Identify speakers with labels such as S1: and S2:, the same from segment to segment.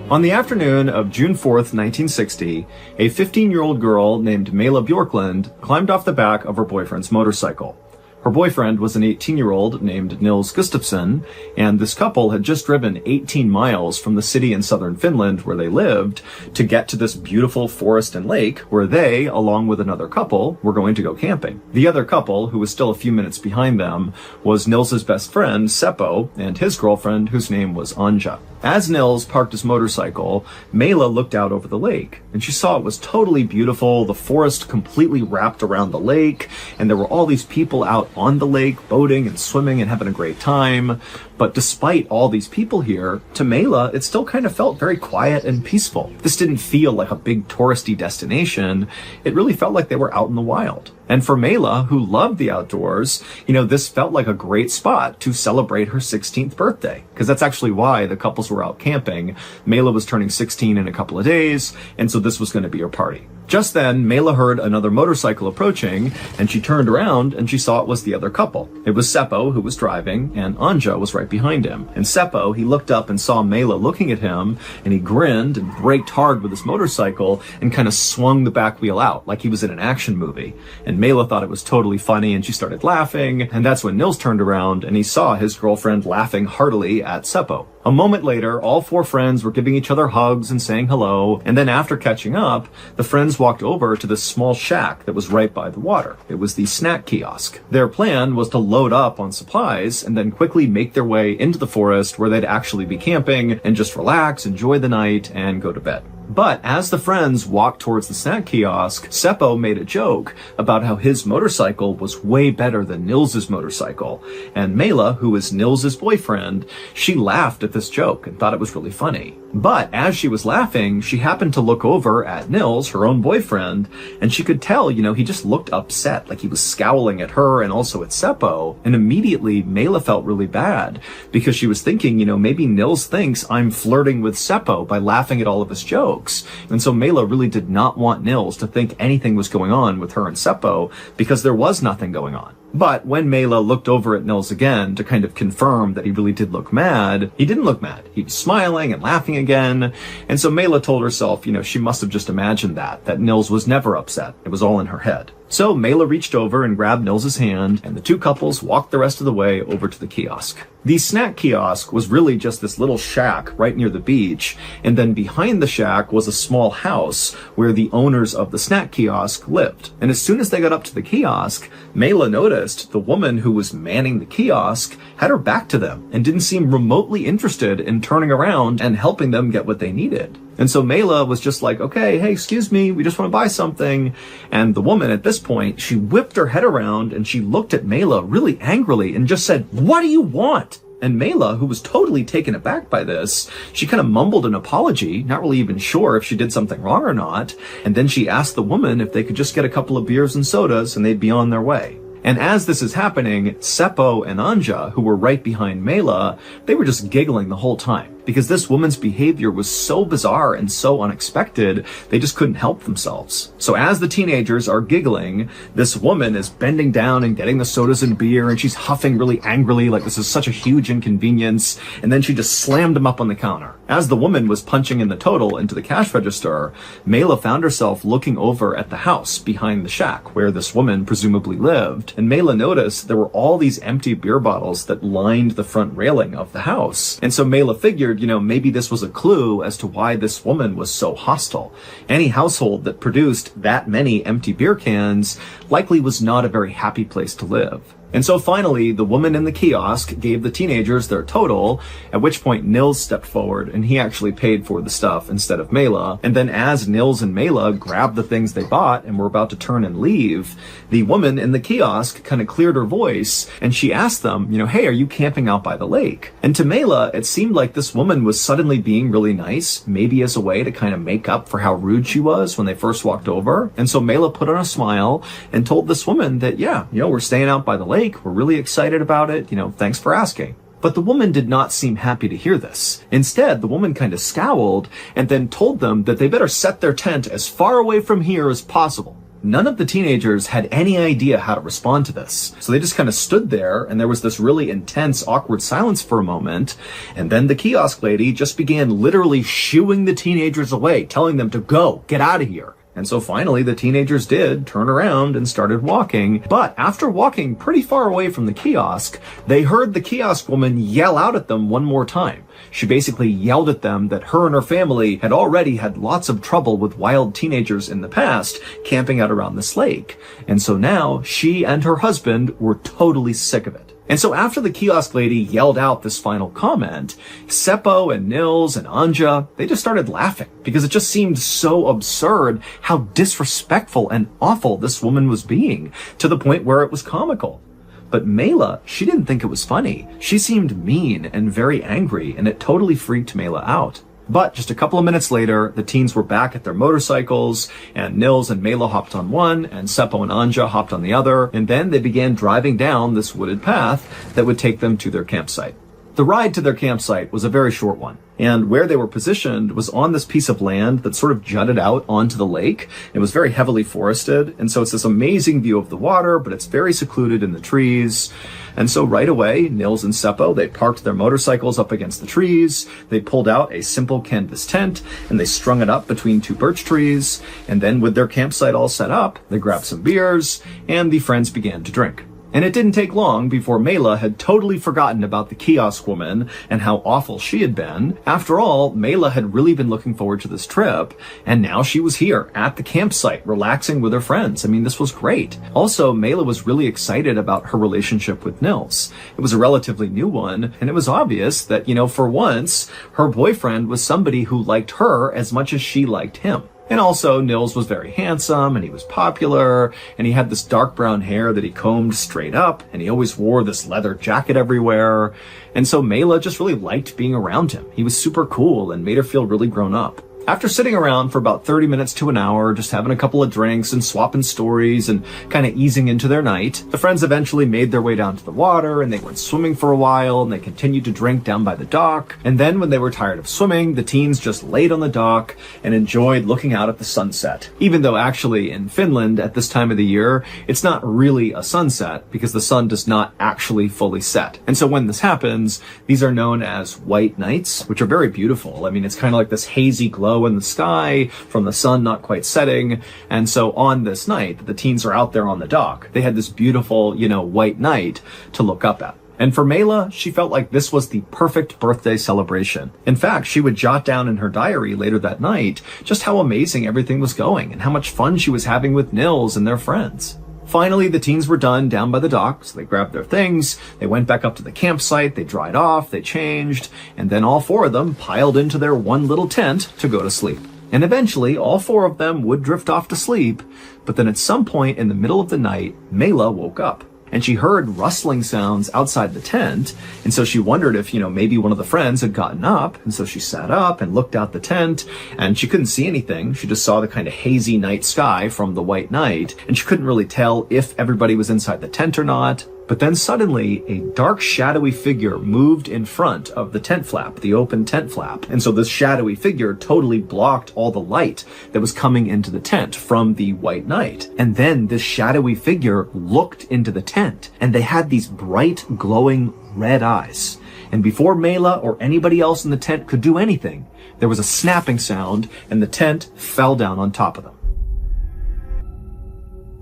S1: On the afternoon of June 4th, 1960, a 15-year-old girl named Mela Bjorklund climbed off the back of her boyfriend's motorcycle. Her boyfriend was an 18-year-old named Nils Gustafsson, and this couple had just driven 18 miles from the city in southern Finland where they lived to get to this beautiful forest and lake where they, along with another couple, were going to go camping. The other couple, who was still a few minutes behind them, was Nils's best friend, Seppo, and his girlfriend, whose name was Anja. As Nils parked his motorcycle, Mela looked out over the lake, and she saw it was totally beautiful, the forest completely wrapped around the lake, and there were all these people out on the lake, boating and swimming and having a great time. But despite all these people here, to Mela, it still kind of felt very quiet and peaceful. This didn't feel like a big touristy destination. It really felt like they were out in the wild. And for Mela, who loved the outdoors, this felt like a great spot to celebrate her 16th birthday. Because that's actually why the couples were out camping. Mela was turning 16 in a couple of days, and so this was going to be her party. Just then, Mela heard another motorcycle approaching, and she turned around and she saw it was the other couple. It was Seppo who was driving, and Anja was right behind him. And Seppo, he looked up and saw Mela looking at him, and he grinned and braked hard with his motorcycle and kind of swung the back wheel out like he was in an action movie. And Mela thought it was totally funny, and she started laughing, and that's when Nils turned around and he saw his girlfriend laughing heartily at Seppo. A moment later, all four friends were giving each other hugs and saying hello, and then after catching up, the friends walked over to this small shack that was right by the water. It was the snack kiosk. Their plan was to load up on supplies and then quickly make their way into the forest where they'd actually be camping and just relax, enjoy the night, and go to bed. But as the friends walked towards the snack kiosk, Seppo made a joke about how his motorcycle was way better than Nils's motorcycle. And Mela, who was Nils's boyfriend, she laughed at this joke and thought it was really funny. But as she was laughing, she happened to look over at Nils, her own boyfriend, and she could tell, he just looked upset, like he was scowling at her and also at Seppo. And immediately, Mela felt really bad because she was thinking, maybe Nils thinks I'm flirting with Seppo by laughing at all of his jokes. And so Mela really did not want Nils to think anything was going on with her and Seppo because there was nothing going on. But when Mela looked over at Nils again to kind of confirm that he really did look mad, he didn't look mad. He was smiling and laughing again. And so Mela told herself, she must have just imagined that Nils was never upset. It was all in her head. So Mela reached over and grabbed Nils's hand, and the two couples walked the rest of the way over to the kiosk. The snack kiosk was really just this little shack right near the beach, and then behind the shack was a small house where the owners of the snack kiosk lived. And as soon as they got up to the kiosk, Mela noticed the woman who was manning the kiosk had her back to them and didn't seem remotely interested in turning around and helping them get what they needed. And so Mela was just like, okay, hey, excuse me, we just want to buy something. And the woman at this point, she whipped her head around and she looked at Mela really angrily and just said, "What do you want?" And Mela, who was totally taken aback by this, she kind of mumbled an apology, not really even sure if she did something wrong or not. And then she asked the woman if they could just get a couple of beers and sodas and they'd be on their way. And as this is happening, Seppo and Anja, who were right behind Mela, they were just giggling the whole time because this woman's behavior was so bizarre and so unexpected, they just couldn't help themselves. So as the teenagers are giggling, this woman is bending down and getting the sodas and beer, and she's huffing really angrily like this is such a huge inconvenience, and then she just slammed them up on the counter. As the woman was punching in the total into the cash register, Mela found herself looking over at the house behind the shack where this woman presumably lived, and Mela noticed there were all these empty beer bottles that lined the front railing of the house. And so Mela figured, maybe this was a clue as to why this woman was so hostile. Any household that produced that many empty beer cans likely was not a very happy place to live. And so finally, the woman in the kiosk gave the teenagers their total, at which point Nils stepped forward and he actually paid for the stuff instead of Mela. And then as Nils and Mela grabbed the things they bought and were about to turn and leave, the woman in the kiosk kind of cleared her voice and she asked them, hey, are you camping out by the lake? And to Mela, it seemed like this woman was suddenly being really nice, maybe as a way to kind of make up for how rude she was when they first walked over. And so Mela put on a smile and told this woman that, we're staying out by the lake. We're really excited about it. Thanks for asking. But the woman did not seem happy to hear this. Instead, the woman kind of scowled and then told them that they better set their tent as far away from here as possible. none of the teenagers had any idea how to respond to this. So they just kind of stood there, and there was this really intense, awkward silence for a moment, and then the kiosk lady just began literally shooing the teenagers away, telling them to go, get out of here. And so finally the teenagers did turn around and started walking. But after walking pretty far away from the kiosk, they heard the kiosk woman yell out at them one more time. She basically yelled at them that her and her family had already had lots of trouble with wild teenagers in the past camping out around this lake. And so now she and her husband were totally sick of it. And so after the kiosk lady yelled out this final comment, Seppo and Nils and Anja, they just started laughing because it just seemed so absurd how disrespectful and awful this woman was being, to the point where it was comical. But Mela, she didn't think it was funny. She seemed mean and very angry, and it totally freaked Mela out. But just a couple of minutes later, the teens were back at their motorcycles, and Nils and Mela hopped on one, and Seppo and Anja hopped on the other, and then they began driving down this wooded path that would take them to their campsite. The ride to their campsite was a very short one, and where they were positioned was on this piece of land that sort of jutted out onto the lake. It was very heavily forested, and so it's this amazing view of the water, but it's very secluded in the trees. And so right away, Nils and Seppo, they parked their motorcycles up against the trees, they pulled out a simple canvas tent, and they strung it up between two birch trees, and then with their campsite all set up, they grabbed some beers, and the friends began to drink. And it didn't take long before Mela had totally forgotten about the kiosk woman and how awful she had been. After all, Mela had really been looking forward to this trip, and now she was here at the campsite, relaxing with her friends. I mean, this was great. Also, Mela was really excited about her relationship with Nils. It was a relatively new one, and it was obvious that, for once, her boyfriend was somebody who liked her as much as she liked him. And also, Nils was very handsome, and he was popular, and he had this dark brown hair that he combed straight up, and he always wore this leather jacket everywhere. And so Mela just really liked being around him. He was super cool and made her feel really grown up. After sitting around for about 30 minutes to an hour, just having a couple of drinks and swapping stories and kind of easing into their night, the friends eventually made their way down to the water, and they went swimming for a while, and they continued to drink down by the dock. And then when they were tired of swimming, the teens just laid on the dock and enjoyed looking out at the sunset. Even though actually in Finland at this time of the year, it's not really a sunset because the sun does not actually fully set. And so when this happens, these are known as white nights, which are very beautiful. I mean, it's kind of like this hazy glow in the sky from the sun not quite setting. And so on this night, the teens are out there on the dock. They had this beautiful, white night to look up at. And for Mela, she felt like this was the perfect birthday celebration. In fact, she would jot down in her diary later that night just how amazing everything was going and how much fun she was having with Nils and their friends. Finally, the teens were done down by the dock, so they grabbed their things, they went back up to the campsite, they dried off, they changed, and then all four of them piled into their one little tent to go to sleep. And eventually, all four of them would drift off to sleep, but then at some point in the middle of the night, Mela woke up. And she heard rustling sounds outside the tent, and so she wondered if, maybe one of the friends had gotten up, and so she sat up and looked out the tent, and she couldn't see anything. She just saw the kind of hazy night sky from the white night, and she couldn't really tell if everybody was inside the tent or not. But then suddenly, a dark, shadowy figure moved in front of the tent flap, the open tent flap. And so this shadowy figure totally blocked all the light that was coming into the tent from the white night. And then this shadowy figure looked into the tent, and they had these bright, glowing red eyes. And before Mela or anybody else in the tent could do anything, there was a snapping sound, and the tent fell down on top of them.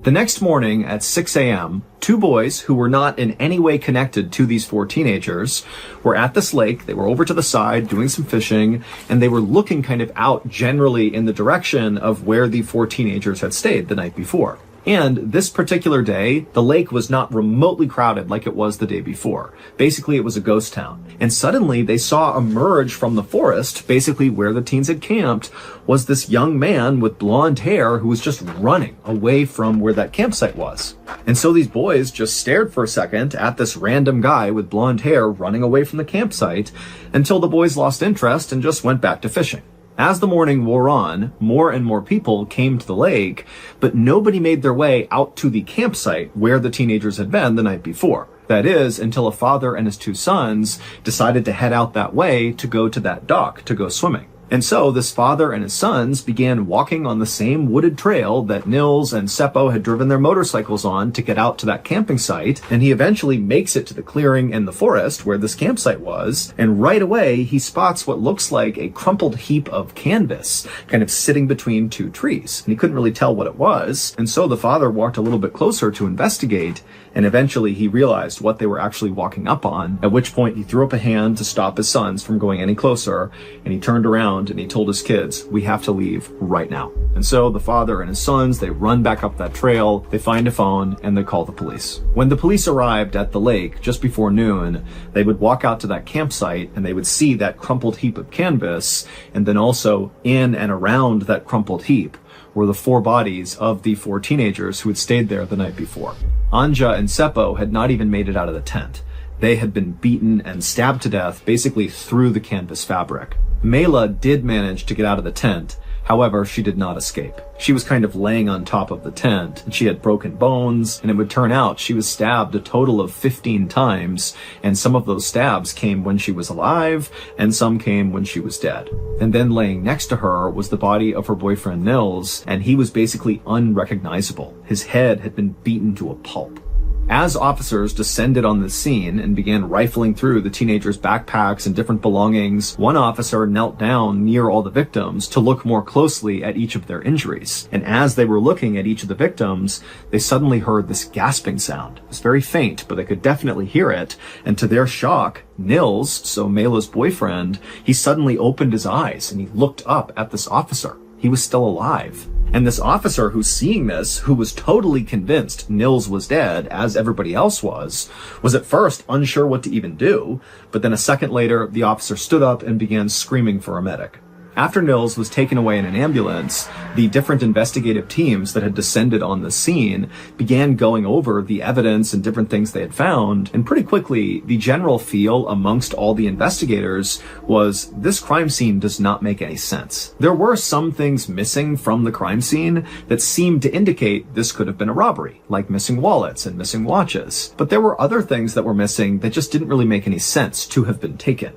S1: The next morning at 6 a.m., two boys who were not in any way connected to these four teenagers were at this lake. They were over to the side doing some fishing, and they were looking kind of out generally in the direction of where the four teenagers had stayed the night before. And this particular day, the lake was not remotely crowded like it was the day before. Basically, it was a ghost town. And suddenly they saw emerge from the forest, basically where the teens had camped, was this young man with blonde hair who was just running away from where that campsite was. And so these boys just stared for a second at this random guy with blonde hair running away from the campsite until the boys lost interest and just went back to fishing. As the morning wore on, more and more people came to the lake, but nobody made their way out to the campsite where the teenagers had been the night before. That is, until a father and his two sons decided to head out that way to go to that dock to go swimming. And so this father and his sons began walking on the same wooded trail that Nils and Seppo had driven their motorcycles on to get out to that camping site. And he eventually makes it to the clearing in the forest where this campsite was. And right away, he spots what looks like a crumpled heap of canvas kind of sitting between two trees. And he couldn't really tell what it was. And so the father walked a little bit closer to investigate. And eventually he realized what they were actually walking up on, at which point he threw up a hand to stop his sons from going any closer, and he turned around and he told his kids, "We have to leave right now." And so the father and his sons, they run back up that trail, they find a phone, and they call the police. When the police arrived at the lake just before noon, they would walk out to that campsite and they would see that crumpled heap of canvas, and then also in and around that crumpled heap were the 4 bodies of the 4 teenagers who had stayed there the night before. Anja and Seppo had not even made it out of the tent. They had been beaten and stabbed to death basically through the canvas fabric. Mela did manage to get out of the tent. However, she did not escape. She was kind of laying on top of the tent, and she had broken bones, and it would turn out she was stabbed a total of 15 times, and some of those stabs came when she was alive, and some came when she was dead. And then laying next to her was the body of her boyfriend Nils, and he was basically unrecognizable. His head had been beaten to a pulp. As officers descended on the scene and began rifling through the teenagers' backpacks and different belongings, one officer knelt down near all the victims to look more closely at each of their injuries. And as they were looking at each of the victims, they suddenly heard this gasping sound. It was very faint, but they could definitely hear it. And to their shock, Nils, so Mela's boyfriend, he suddenly opened his eyes and he looked up at this officer. He was still alive. And this officer who's seeing this, who was totally convinced Nils was dead, as everybody else was at first unsure what to even do, but then a second later, the officer stood up and began screaming for a medic. After Nils was taken away in an ambulance, the different investigative teams that had descended on the scene began going over the evidence and different things they had found, and pretty quickly, the general feel amongst all the investigators was this crime scene does not make any sense. There were some things missing from the crime scene that seemed to indicate this could have been a robbery, like missing wallets and missing watches. But there were other things that were missing that just didn't really make any sense to have been taken.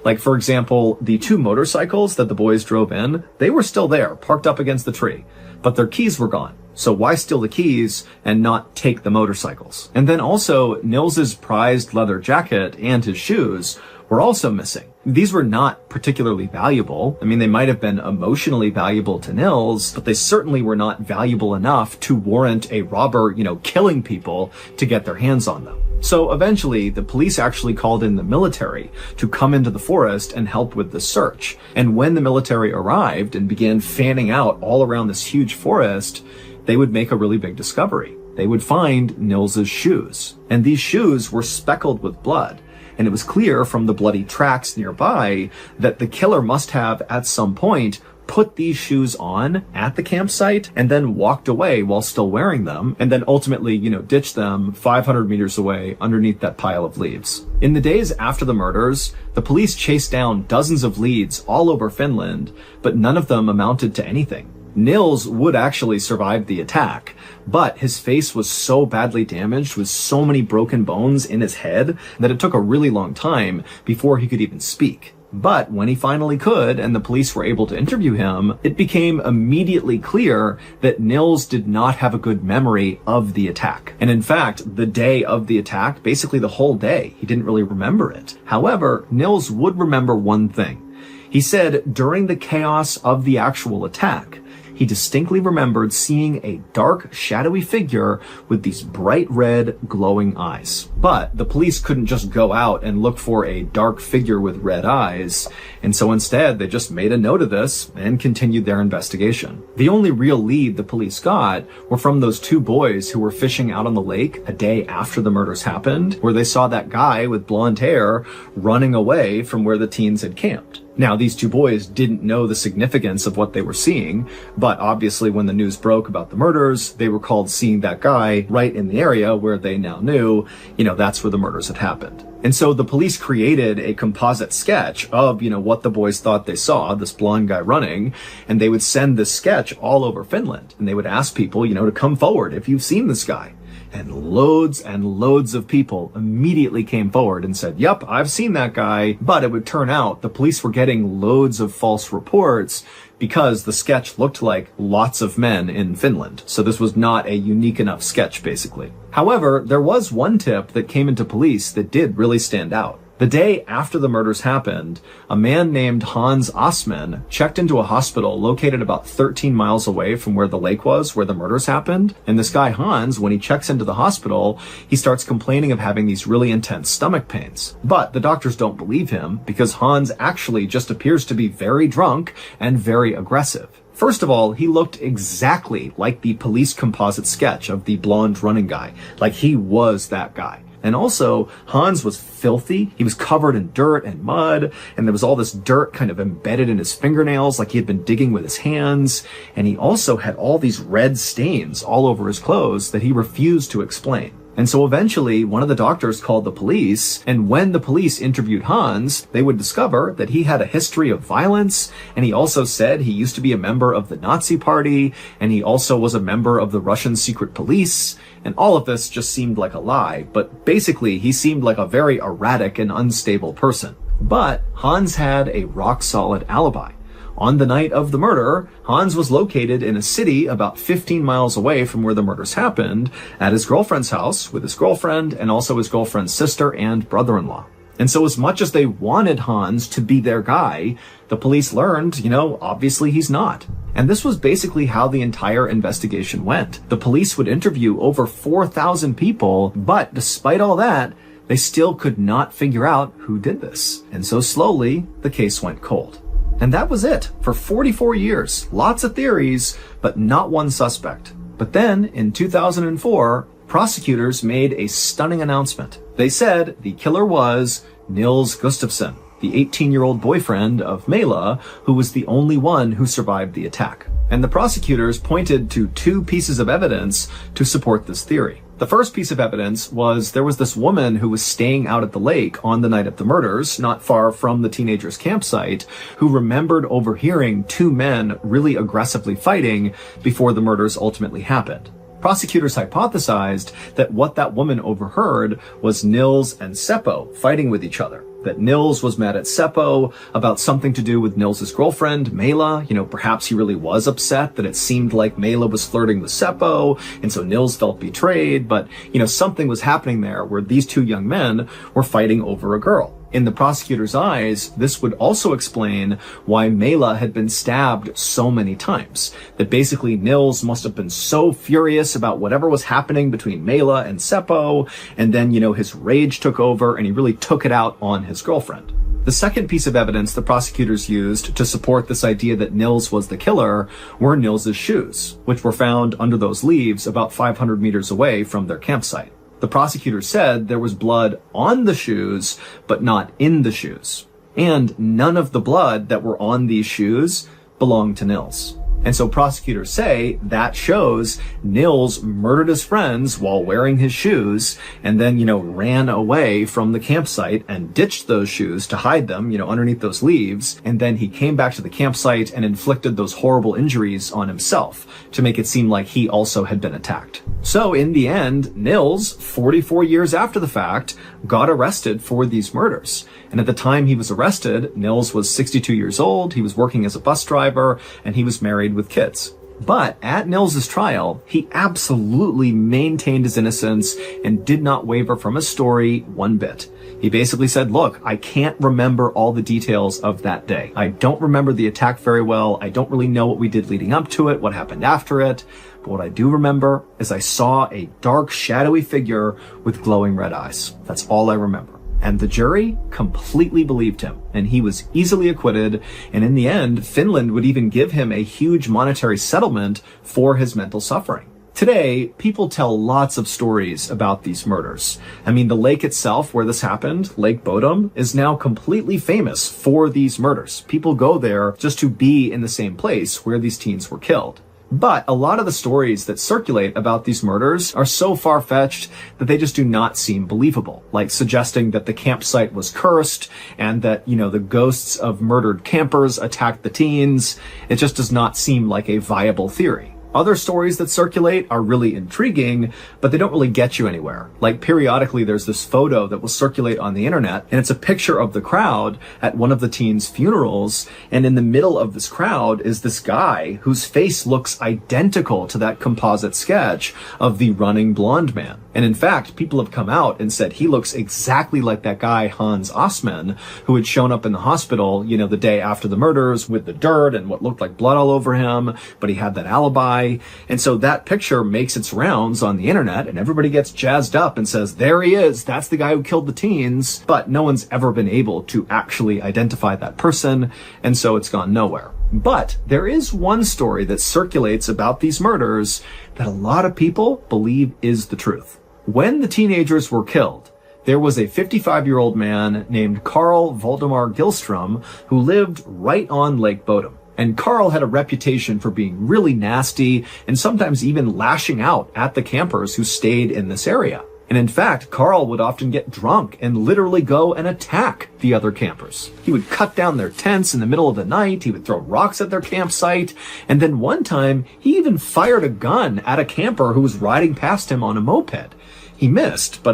S1: Like, for example, the 2 motorcycles that the boys drove in, they were still there, parked up against the tree, but their keys were gone. So why steal the keys and not take the motorcycles? And then also, Nils's prized leather jacket and his shoes were also missing. These were not particularly valuable. I mean, they might have been emotionally valuable to Nils, but they certainly were not valuable enough to warrant a robber, killing people to get their hands on them. So eventually, the police actually called in the military to come into the forest and help with the search. And when the military arrived and began fanning out all around this huge forest, they would make a really big discovery. They would find Nils's shoes. And these shoes were speckled with blood. And it was clear from the bloody tracks nearby that the killer must have, at some point, put these shoes on at the campsite and then walked away while still wearing them, and then ultimately, ditched them 500 meters away underneath that pile of leaves. In the days after the murders, the police chased down dozens of leads all over Finland, but none of them amounted to anything. Nils would actually survive the attack, but his face was so badly damaged with so many broken bones in his head that it took a really long time before he could even speak. But when he finally could, and the police were able to interview him, it became immediately clear that Nils did not have a good memory of the attack. And in fact, the day of the attack, basically the whole day, he didn't really remember it. However, Nils would remember one thing. He said during the chaos of the actual attack, he distinctly remembered seeing a dark, shadowy figure with these bright red, glowing eyes. But the police couldn't just go out and look for a dark figure with red eyes, and so instead they just made a note of this and continued their investigation. The only real lead the police got were from those 2 boys who were fishing out on the lake a day after the murders happened, where they saw that guy with blonde hair running away from where the teens had camped. Now, these 2 boys didn't know the significance of what they were seeing, but obviously when the news broke about the murders, they recalled seeing that guy right in the area where they now knew, that's where the murders had happened. And so the police created a composite sketch of, what the boys thought they saw, this blonde guy running, and they would send this sketch all over Finland, and they would ask people, to come forward if you've seen this guy. And loads of people immediately came forward and said, yep, I've seen that guy. But it would turn out the police were getting loads of false reports because the sketch looked like lots of men in Finland. So this was not a unique enough sketch, basically. However, there was one tip that came into police that did really stand out. The day after the murders happened, a man named Hans Assmann checked into a hospital located about 13 miles away from where the lake was, where the murders happened. And this guy Hans, when he checks into the hospital, he starts complaining of having these really intense stomach pains. But the doctors don't believe him because Hans actually just appears to be very drunk and very aggressive. First of all, he looked exactly like the police composite sketch of the blonde running guy. Like he was that guy. And also, Hans was filthy. He was covered in dirt and mud, and there was all this dirt kind of embedded in his fingernails like he had been digging with his hands. And he also had all these red stains all over his clothes that he refused to explain. And so eventually, one of the doctors called the police, and when the police interviewed Hans, they would discover that he had a history of violence, and he also said he used to be a member of the Nazi Party, and he also was a member of the Russian secret police, and all of this just seemed like a lie, but basically he seemed like a very erratic and unstable person. But Hans had a rock-solid alibi. On the night of the murder, Hans was located in a city about 15 miles away from where the murders happened at his girlfriend's house with his girlfriend and also his girlfriend's sister and brother-in-law. And so as much as they wanted Hans to be their guy, the police learned, obviously he's not. And this was basically how the entire investigation went. The police would interview over 4,000 people, but despite all that, they still could not figure out who did this. And so slowly, the case went cold. And that was it for 44 years. Lots of theories, but not one suspect. But then, in 2004, prosecutors made a stunning announcement. They said the killer was Nils Gustafsson, the 18-year-old boyfriend of Mela, who was the only one who survived the attack. And the prosecutors pointed to two pieces of evidence to support this theory. The first piece of evidence was there was this woman who was staying out at the lake on the night of the murders, not far from the teenagers' campsite, who remembered overhearing two men really aggressively fighting before the murders ultimately happened. Prosecutors hypothesized that what that woman overheard was Nils and Seppo fighting with each other. That Nils was mad at Seppo about something to do with Nils's girlfriend, Mela. Perhaps he really was upset that it seemed like Mela was flirting with Seppo, and so Nils felt betrayed. But, something was happening there where these two young men were fighting over a girl. In the prosecutor's eyes, this would also explain why Mela had been stabbed so many times. That basically Nils must have been so furious about whatever was happening between Mela and Seppo, and then, his rage took over and he really took it out on his girlfriend. The second piece of evidence the prosecutors used to support this idea that Nils was the killer were Nils's shoes, which were found under those leaves about 500 meters away from their campsite. The prosecutor said there was blood on the shoes, but not in the shoes. And none of the blood that were on these shoes belonged to Nils. And so prosecutors say that shows Nils murdered his friends while wearing his shoes and then, ran away from the campsite and ditched those shoes to hide them, underneath those leaves. And then he came back to the campsite and inflicted those horrible injuries on himself to make it seem like he also had been attacked. So in the end, Nils, 44 years after the fact, got arrested for these murders. And at the time he was arrested, Nils was 62 years old, he was working as a bus driver, and he was married with kids. But at Nils's trial, he absolutely maintained his innocence and did not waver from his story one bit. He basically said, look, I can't remember all the details of that day. I don't remember the attack very well. I don't really know what we did leading up to it, what happened after it. But what I do remember is I saw a dark, shadowy figure with glowing red eyes. That's all I remember. And the jury completely believed him, and he was easily acquitted. And in the end, Finland would even give him a huge monetary settlement for his mental suffering. Today, people tell lots of stories about these murders. I mean, the lake itself where this happened, Lake Bodom, is now completely famous for these murders. People go there just to be in the same place where these teens were killed. But a lot of the stories that circulate about these murders are so far-fetched that they just do not seem believable, like suggesting that the campsite was cursed and that, the ghosts of murdered campers attacked the teens. It just does not seem like a viable theory. Other stories that circulate are really intriguing, but they don't really get you anywhere. Like periodically there's this photo that will circulate on the internet, and it's a picture of the crowd at one of the teens' funerals, and in the middle of this crowd is this guy whose face looks identical to that composite sketch of the running blonde man. And in fact, people have come out and said he looks exactly like that guy Hans Osman, who had shown up in the hospital, the day after the murders with the dirt and what looked like blood all over him, but he had that alibi. And so that picture makes its rounds on the internet, and everybody gets jazzed up and says, there he is, that's the guy who killed the teens. But no one's ever been able to actually identify that person, and so it's gone nowhere. But there is one story that circulates about these murders that a lot of people believe is the truth. When the teenagers were killed, there was a 55-year-old man named Carl Valdemar Gilstrom who lived right on Lake Bodom. And Carl had a reputation for being really nasty and sometimes even lashing out at the campers who stayed in this area. And in fact, Carl would often get drunk and literally go and attack the other campers. He would cut down their tents in the middle of the night. He would throw rocks at their campsite. And then one time, he even fired a gun at a camper who was riding past him on a moped. He missed, but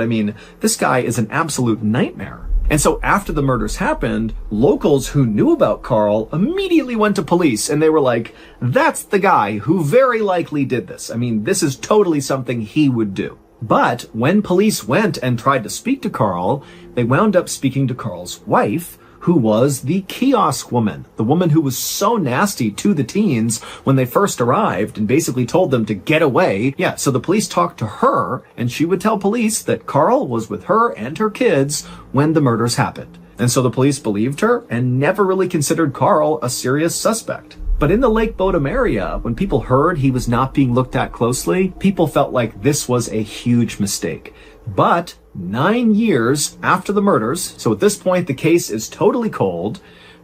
S1: this guy is an absolute nightmare. And so after the murders happened, locals who knew about Carl immediately went to police, and they were like, that's the guy who very likely did this. This is totally something he would do. But when police went and tried to speak to Carl, they wound up speaking to Carl's wife, who was the kiosk woman, the woman who was so nasty to the teens when they first arrived and basically told them to get away. Yeah, so the police talked to her, and she would tell police that Carl was with her and her kids when the murders happened. And so the police believed her and never really considered Carl a serious suspect. But in the Lake Bodom area, when people heard he was not being looked at closely, people felt like this was a huge mistake. But 9 years after the murders, so at this point the case is totally cold,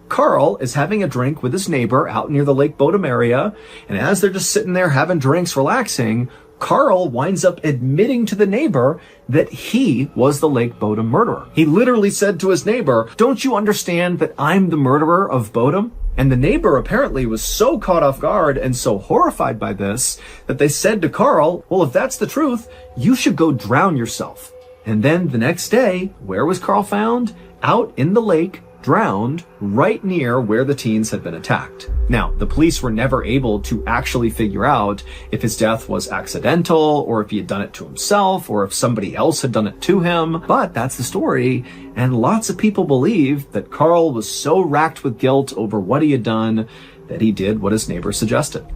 S1: Carl is having a drink with his neighbor out near the Lake Bodom area, and as they're just sitting there having drinks, relaxing, Carl winds up admitting to the neighbor that he was the Lake Bodom murderer. He literally said to his neighbor, don't you understand that I'm the murderer of Bodom? And the neighbor apparently was so caught off guard and so horrified by this that they said to Carl, well, if that's the truth, you should go drown yourself. And then the next day, where was Carl found? Out in the lake, drowned, right near where the teens had been attacked. Now, the police were never able to actually figure out if his death was accidental, or if he had done it to himself, or if somebody else had done it to him. But that's the story, and lots of people believe that Carl was so racked with guilt over what he had done that he did what his neighbor suggested.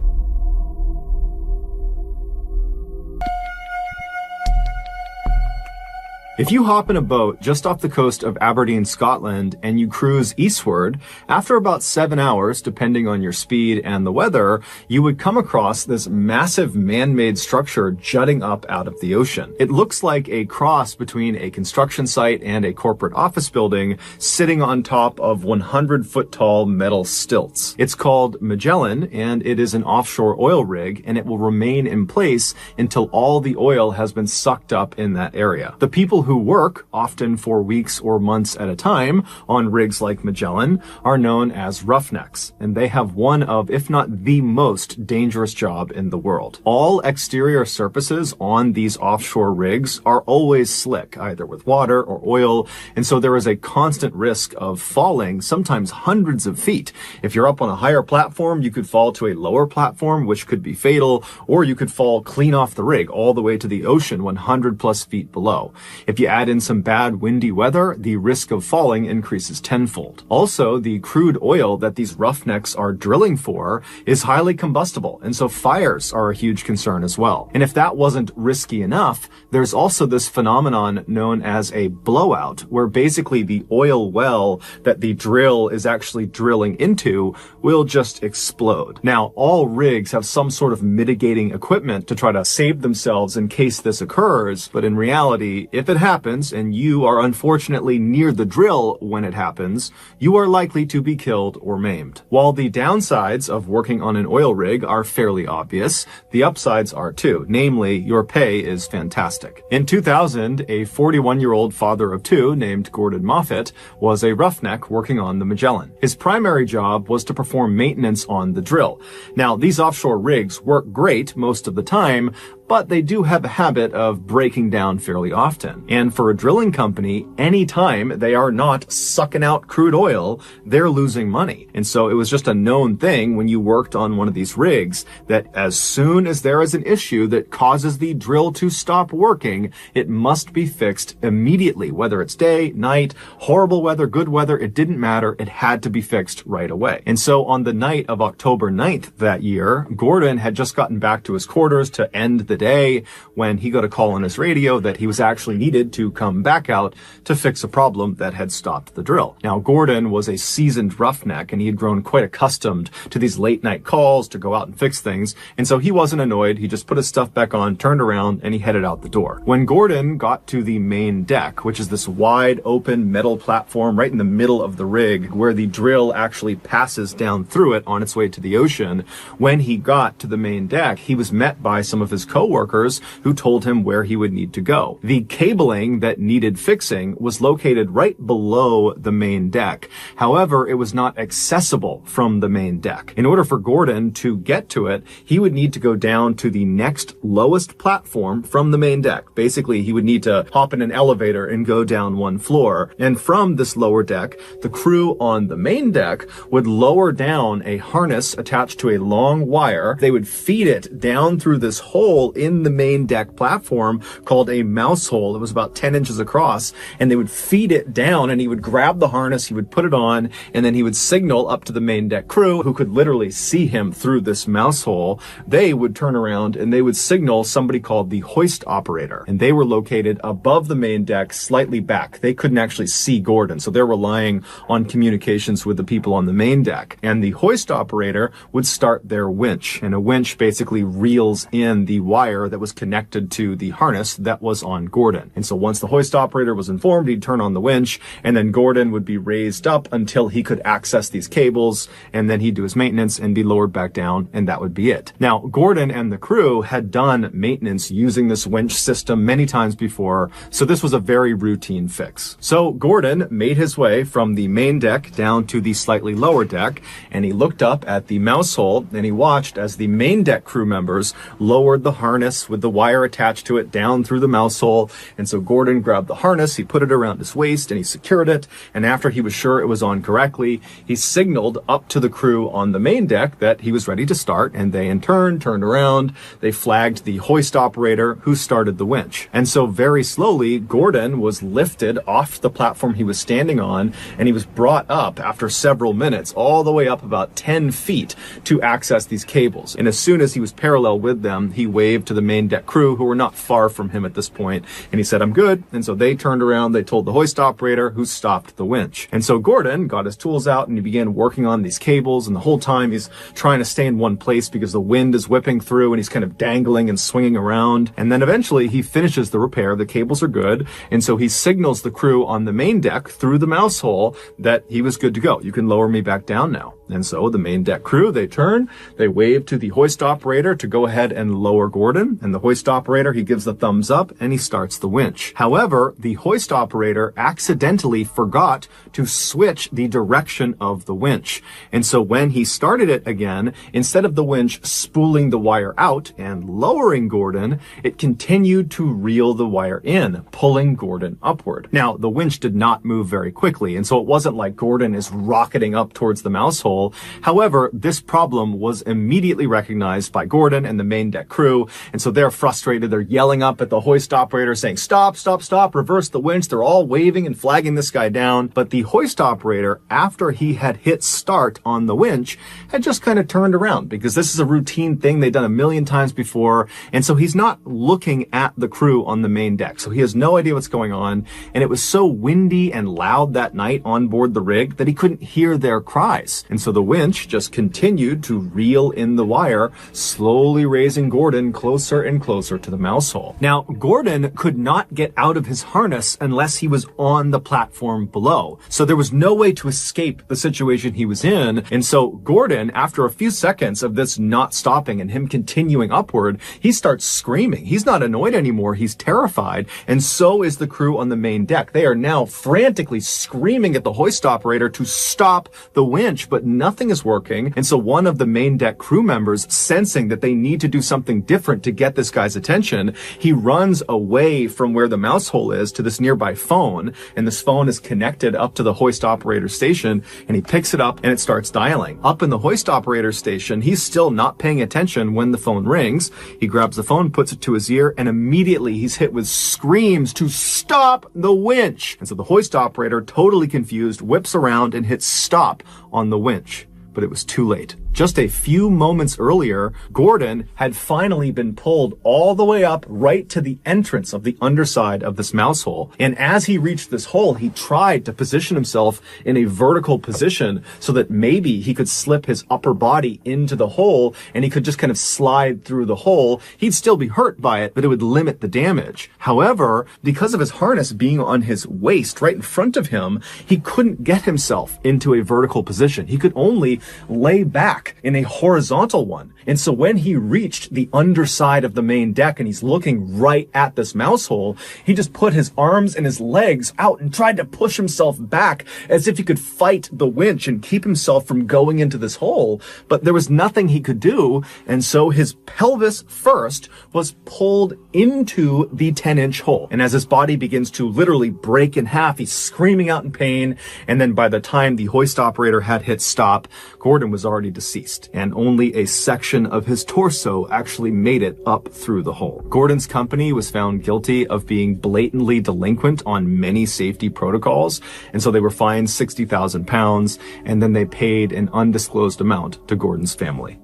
S1: If you hop in a boat just off the coast of Aberdeen, Scotland, and you cruise eastward, after about 7 hours, depending on your speed and the weather, you would come across this massive man-made structure jutting up out of the ocean. It looks like a cross between a construction site and a corporate office building sitting on top of 100-foot-tall metal stilts. It's called Magellan, and it is an offshore oil rig, and it will remain in place until all the oil has been sucked up in that area. The people who work, often for weeks or months at a time, on rigs like Magellan are known as roughnecks, and they have one of, if not the most dangerous job in the world. All exterior surfaces on these offshore rigs are always slick, either with water or oil, and so there is a constant risk of falling, sometimes hundreds of feet. If you're up on a higher platform, you could fall to a lower platform, which could be fatal, or you could fall clean off the rig all the way to the ocean 100 plus feet below. If you add in some bad windy weather, the risk of falling increases tenfold. Also, the crude oil that these roughnecks are drilling for is highly combustible, and so fires are a huge concern as well. And if that wasn't risky enough, there's also this phenomenon known as a blowout, where basically the oil well that the drill is actually drilling into will just explode. Now, all rigs have some sort of mitigating equipment to try to save themselves in case this occurs, but in reality, if it happens, happens and you are unfortunately near the drill when it happens, you are likely to be killed or maimed. While the downsides of working on an oil rig are fairly obvious, the upsides are too. Namely, your pay is fantastic. In 2000, a 41-year-old father of two named Gordon Moffat was a roughneck working on the Magellan. His primary job was to perform maintenance on the drill. Now, these offshore rigs work great most of the time, but they do have a habit of breaking down fairly often. And for a drilling company, anytime they are not sucking out crude oil, they're losing money. And so it was just a known thing when you worked on one of these rigs that as soon as there is an issue that causes the drill to stop working, it must be fixed immediately. Whether it's day, night, horrible weather, good weather, it didn't matter. It had to be fixed right away. And so on the night of October 9th that year, Gordon had just gotten back to his quarters to end the day when he got a call on his radio that he was actually needed to come back out to fix a problem that had stopped the drill. Now, Gordon was a seasoned roughneck and he had grown quite accustomed to these late night calls to go out and fix things. And so he wasn't annoyed. He just put his stuff back on, turned around, and he headed out the door. When Gordon got to the main deck, which is this wide open metal platform right in the middle of the rig where the drill actually passes down through it on its way to the ocean, when he got to the main deck, he was met by some of his co-workers who told him where he would need to go. The cabling that needed fixing was located right below the main deck. However, it was not accessible from the main deck. In order for Gordon to get to it, he would need to go down to the next lowest platform from the main deck. Basically, he would need to hop in an elevator and go down one floor. And from this lower deck, the crew on the main deck would lower down a harness attached to a long wire. They would feed it down through this hole in the main deck platform called a mouse hole. It was about 10 inches across, and they would feed it down, and he would grab the harness, he would put it on, and then he would signal up to the main deck crew who could literally see him through this mouse hole. They would turn around and they would signal somebody called the hoist operator, and they were located above the main deck, slightly back. They couldn't actually see Gordon, so they're relying on communications with the people on the main deck. And the hoist operator would start their winch, and a winch basically reels in the wire that was connected to the harness that was on Gordon. And so once the hoist operator was informed, he'd turn on the winch, and then Gordon would be raised up until he could access these cables, and then he'd do his maintenance and be lowered back down, and that would be it. Now, Gordon and the crew had done maintenance using this winch system many times before, so this was a very routine fix. So Gordon made his way from the main deck down to the slightly lower deck, and he looked up at the mouse hole, and he watched as the main deck crew members lowered the harness with the wire attached to it down through the mouse hole. And so Gordon grabbed the harness, he put it around his waist, and he secured it. And after he was sure it was on correctly, he signaled up to the crew on the main deck that he was ready to start, and they in turn turned around. They flagged the hoist operator who started the winch. And so very slowly, Gordon was lifted off the platform he was standing on, and he was brought up after several minutes, all the way up about 10 feet to access these cables. And as soon as he was parallel with them, he waved to the main deck crew, who were not far from him at this point, and he said, "I'm good." And so they turned around, they told the hoist operator, who stopped the winch. And so Gordon got his tools out and he began working on these cables, and the whole time he's trying to stay in one place because the wind is whipping through and he's kind of dangling and swinging around. And then eventually he finishes the repair, the cables are good, and so he signals the crew on the main deck through the mouse hole that he was good to go. "You can lower me back down now." And so the main deck crew, they turn, they wave to the hoist operator to go ahead and lower Gordon, and the hoist operator, he gives the thumbs up and he starts the winch. However, the hoist operator accidentally forgot to switch the direction of the winch. And so when he started it again, instead of the winch spooling the wire out and lowering Gordon, it continued to reel the wire in, pulling Gordon upward. Now, the winch did not move very quickly, and so it wasn't like Gordon is rocketing up towards the mouse hole. However, this problem was immediately recognized by Gordon and the main deck crew, and so they're frustrated. They're yelling up at the hoist operator saying, "Stop, stop, stop, reverse the winch." They're all waving and flagging this guy down. But the hoist operator, after he had hit start on the winch, had just kind of turned around, because this is a routine thing they've done a million times before. And so he's not looking at the crew on the main deck. So he has no idea what's going on. And it was so windy and loud that night on board the rig that he couldn't hear their cries. And so the winch just continued to reel in the wire, slowly raising Gordon closer closer and closer to the mouse hole. Now, Gordon could not get out of his harness unless he was on the platform below. So there was no way to escape the situation he was in. And so Gordon, after a few seconds of this not stopping and him continuing upward, he starts screaming. He's not annoyed anymore. He's terrified. And so is the crew on the main deck. They are now frantically screaming at the hoist operator to stop the winch, but nothing is working. And so one of the main deck crew members, sensing that they need to do something different to get this guy's attention, he runs away from where the mouse hole is to this nearby phone. And this phone is connected up to the hoist operator station, and he picks it up and it starts dialing. Up in the hoist operator station, he's still not paying attention when the phone rings. He grabs the phone, puts it to his ear, and immediately he's hit with screams to stop the winch. And so the hoist operator, totally confused, whips around and hits stop on the winch. But it was too late. Just a few moments earlier, Gordon had finally been pulled all the way up right to the entrance of the underside of this mouse hole. And as he reached this hole, he tried to position himself in a vertical position so that maybe he could slip his upper body into the hole and he could just kind of slide through the hole. He'd still be hurt by it, but it would limit the damage. However, because of his harness being on his waist right in front of him, he couldn't get himself into a vertical position. He could only lay back in a horizontal one. And so when he reached the underside of the main deck and he's looking right at this mouse hole, he just put his arms and his legs out and tried to push himself back as if he could fight the winch and keep himself from going into this hole. But there was nothing he could do. And so his pelvis first was pulled into the 10-inch hole. And as his body begins to literally break in half, he's screaming out in pain. And then by the time the hoist operator had hit stop, Gordon was already deceased, and only a section of his torso actually made it up through the hole. Gordon's company was found guilty of being blatantly delinquent on many safety protocols, and so they were fined £60,000, and then they paid an undisclosed amount to Gordon's family.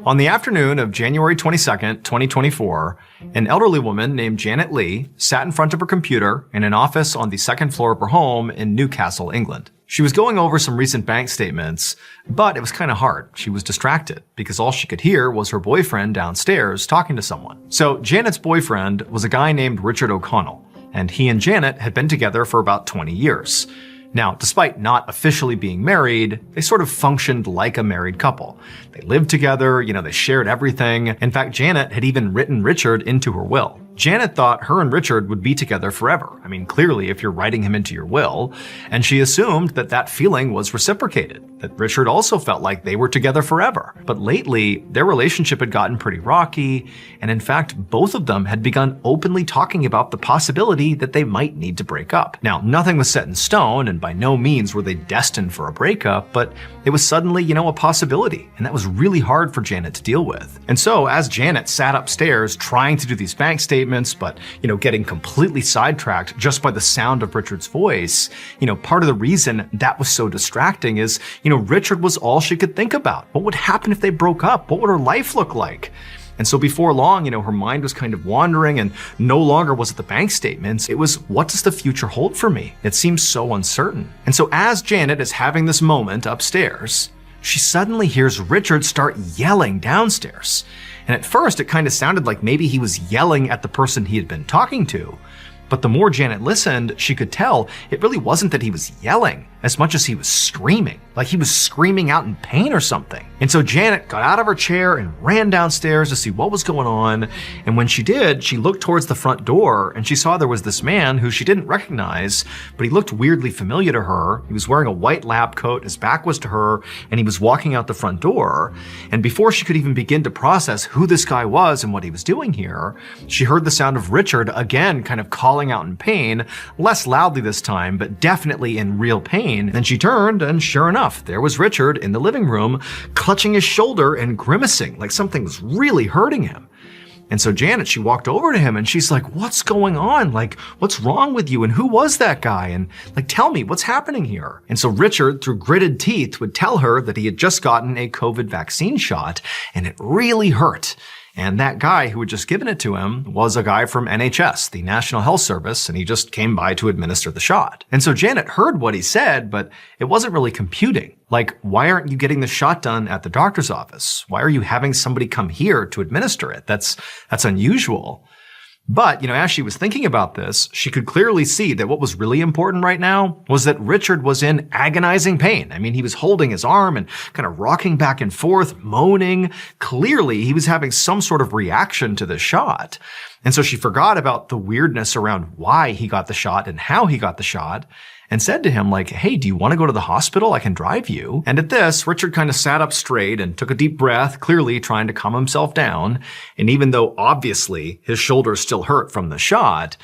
S1: On the afternoon of January 22nd, 2024, an elderly woman named Janet Lee sat in front of her computer in an office on the second floor of her home in Newcastle, England. She was going over some recent bank statements, but it was kind of hard. She was distracted because all she could hear was her boyfriend downstairs talking to someone. So Janet's boyfriend was a guy named Richard O'Connell, and he and Janet had been together for about 20 years. Now, despite not officially being married, they sort of functioned like a married couple. They lived together, they shared everything. In fact, Janet had even written Richard into her will. Janet thought her and Richard would be together forever. I mean, clearly, if you're writing him into your will. And she assumed that that feeling was reciprocated, that Richard also felt like they were together forever. But lately, their relationship had gotten pretty rocky, and in fact, both of them had begun openly talking about the possibility that they might need to break up. Now, nothing was set in stone, and by no means were they destined for a breakup, but it was suddenly, a possibility, and that was really hard for Janet to deal with. And so, as Janet sat upstairs trying to do these bank statements, but, getting completely sidetracked just by the sound of Richard's voice, part of the reason that was so distracting is, Richard was all she could think about. What would happen if they broke up? What would her life look like? And so before long, her mind was kind of wandering, and no longer was it the bank statements. It was, what does the future hold for me? It seems so uncertain. And so as Janet is having this moment upstairs, she suddenly hears Richard start yelling downstairs. And at first, it kind of sounded like maybe he was yelling at the person he had been talking to. But the more Janet listened, she could tell it really wasn't that he was yelling as much as he was screaming, like he was screaming out in pain or something. And so Janet got out of her chair and ran downstairs to see what was going on. And when she did, she looked towards the front door and she saw there was this man who she didn't recognize, but he looked weirdly familiar to her. He was wearing a white lab coat, his back was to her, and he was walking out the front door. And before she could even begin to process who this guy was and what he was doing here, she heard the sound of Richard again kind of calling out in pain, less loudly this time, but definitely in real pain. Then she turned, and sure enough, there was Richard in the living room, clutching his shoulder and grimacing like something was really hurting him. And so Janet, she walked over to him and she's like, what's going on? Like, what's wrong with you? And who was that guy? And tell me, what's happening here? And so Richard, through gritted teeth, would tell her that he had just gotten a COVID vaccine shot and it really hurt.
S2: And that guy who had just given it to him was a guy from NHS, the National Health Service, and he just came by to administer the shot. And so Janet heard what he said, but it wasn't really computing. Like, why aren't you getting the shot done at the doctor's office? Why are you having somebody come here to administer it? That's unusual. But, as she was thinking about this, she could clearly see that what was really important right now was that Richard was in agonizing pain. I mean, he was holding his arm and kind of rocking back and forth, moaning. Clearly, he was having some sort of reaction to the shot. And so she forgot about the weirdness around why he got the shot and how he got the shot, and said to him, like, hey, do you want to go to the hospital? I can drive you. And at this, Richard kind of sat up straight and took a deep breath, clearly trying to calm himself down. And even though obviously his shoulders still hurt from the shot,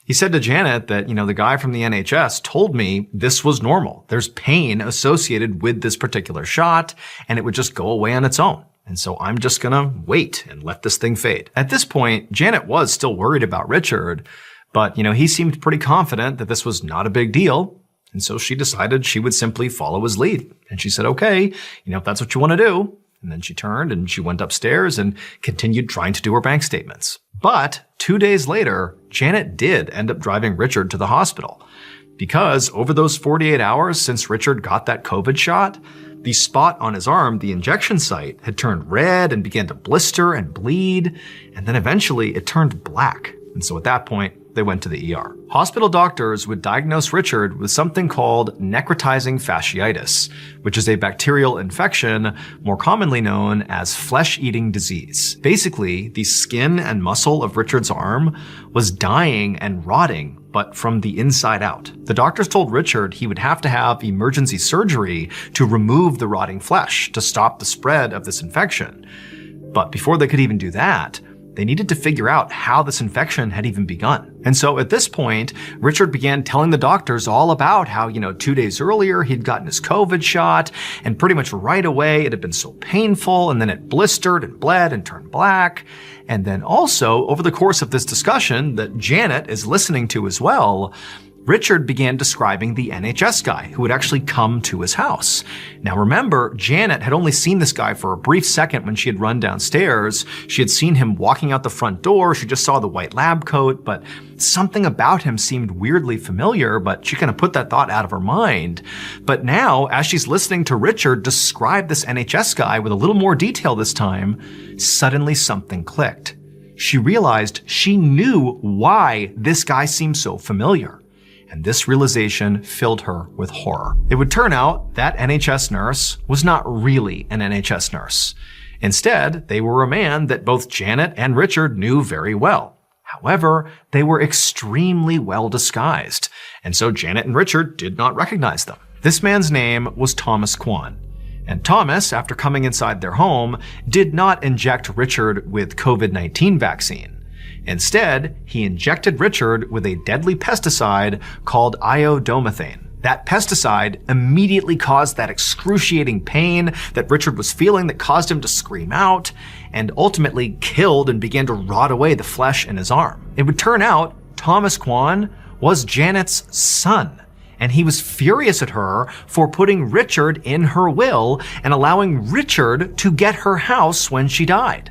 S2: he said to Janet that, the guy from the NHS told me this was normal. There's pain associated with this particular shot, and it would just go away on its own. And so I'm just gonna wait and let this thing fade. At this point, Janet was still worried about Richard, but, he seemed pretty confident that this was not a big deal. And so she decided she would simply follow his lead. And she said, okay, if that's what you want to do. And then she turned and she went upstairs and continued trying to do her bank statements. But 2 days later, Janet did end up driving Richard to the hospital. Because over those 48 hours since Richard got that COVID shot, the spot on his arm, the injection site, had turned red and began to blister and bleed. And then eventually it turned black. And so at that point, they went to the ER. Hospital doctors would diagnose Richard with something called necrotizing fasciitis, which is a bacterial infection more commonly known as flesh-eating disease. Basically, the skin and muscle of Richard's arm was dying and rotting, but from the inside out. The doctors told Richard he would have to have emergency surgery to remove the rotting flesh to stop the spread of this infection. But before they could even do that, they needed to figure out how this infection had even begun. And so at this point, Richard began telling the doctors all about how, 2 days earlier he'd gotten his COVID shot, and pretty much right away it had been so painful, and then it blistered and bled and turned black. And then also, over the course of this discussion that Janet is listening to as well, Richard began describing the NHS guy who had actually come to his house. Now remember, Janet had only seen this guy for a brief second when she had run downstairs. She had seen him walking out the front door. She just saw the white lab coat, but something about him seemed weirdly familiar, but she kind of put that thought out of her mind. But now, as she's listening to Richard describe this NHS guy with a little more detail this time, suddenly something clicked. She realized she knew why this guy seemed so familiar. And this realization filled her with horror. It would turn out that NHS nurse was not really an NHS nurse. Instead, they were a man that both Janet and Richard knew very well. However, they were extremely well disguised, and so Janet and Richard did not recognize them. This man's name was Thomas Kwan. And Thomas, after coming inside their home, did not inject Richard with COVID-19 vaccine. Instead, he injected Richard with a deadly pesticide called iodomethane. That pesticide immediately caused that excruciating pain that Richard was feeling that caused him to scream out, and ultimately killed and began to rot away the flesh in his arm. It would turn out Thomas Kwan was Janet's son, and he was furious at her for putting Richard in her will and allowing Richard to get her house when she died.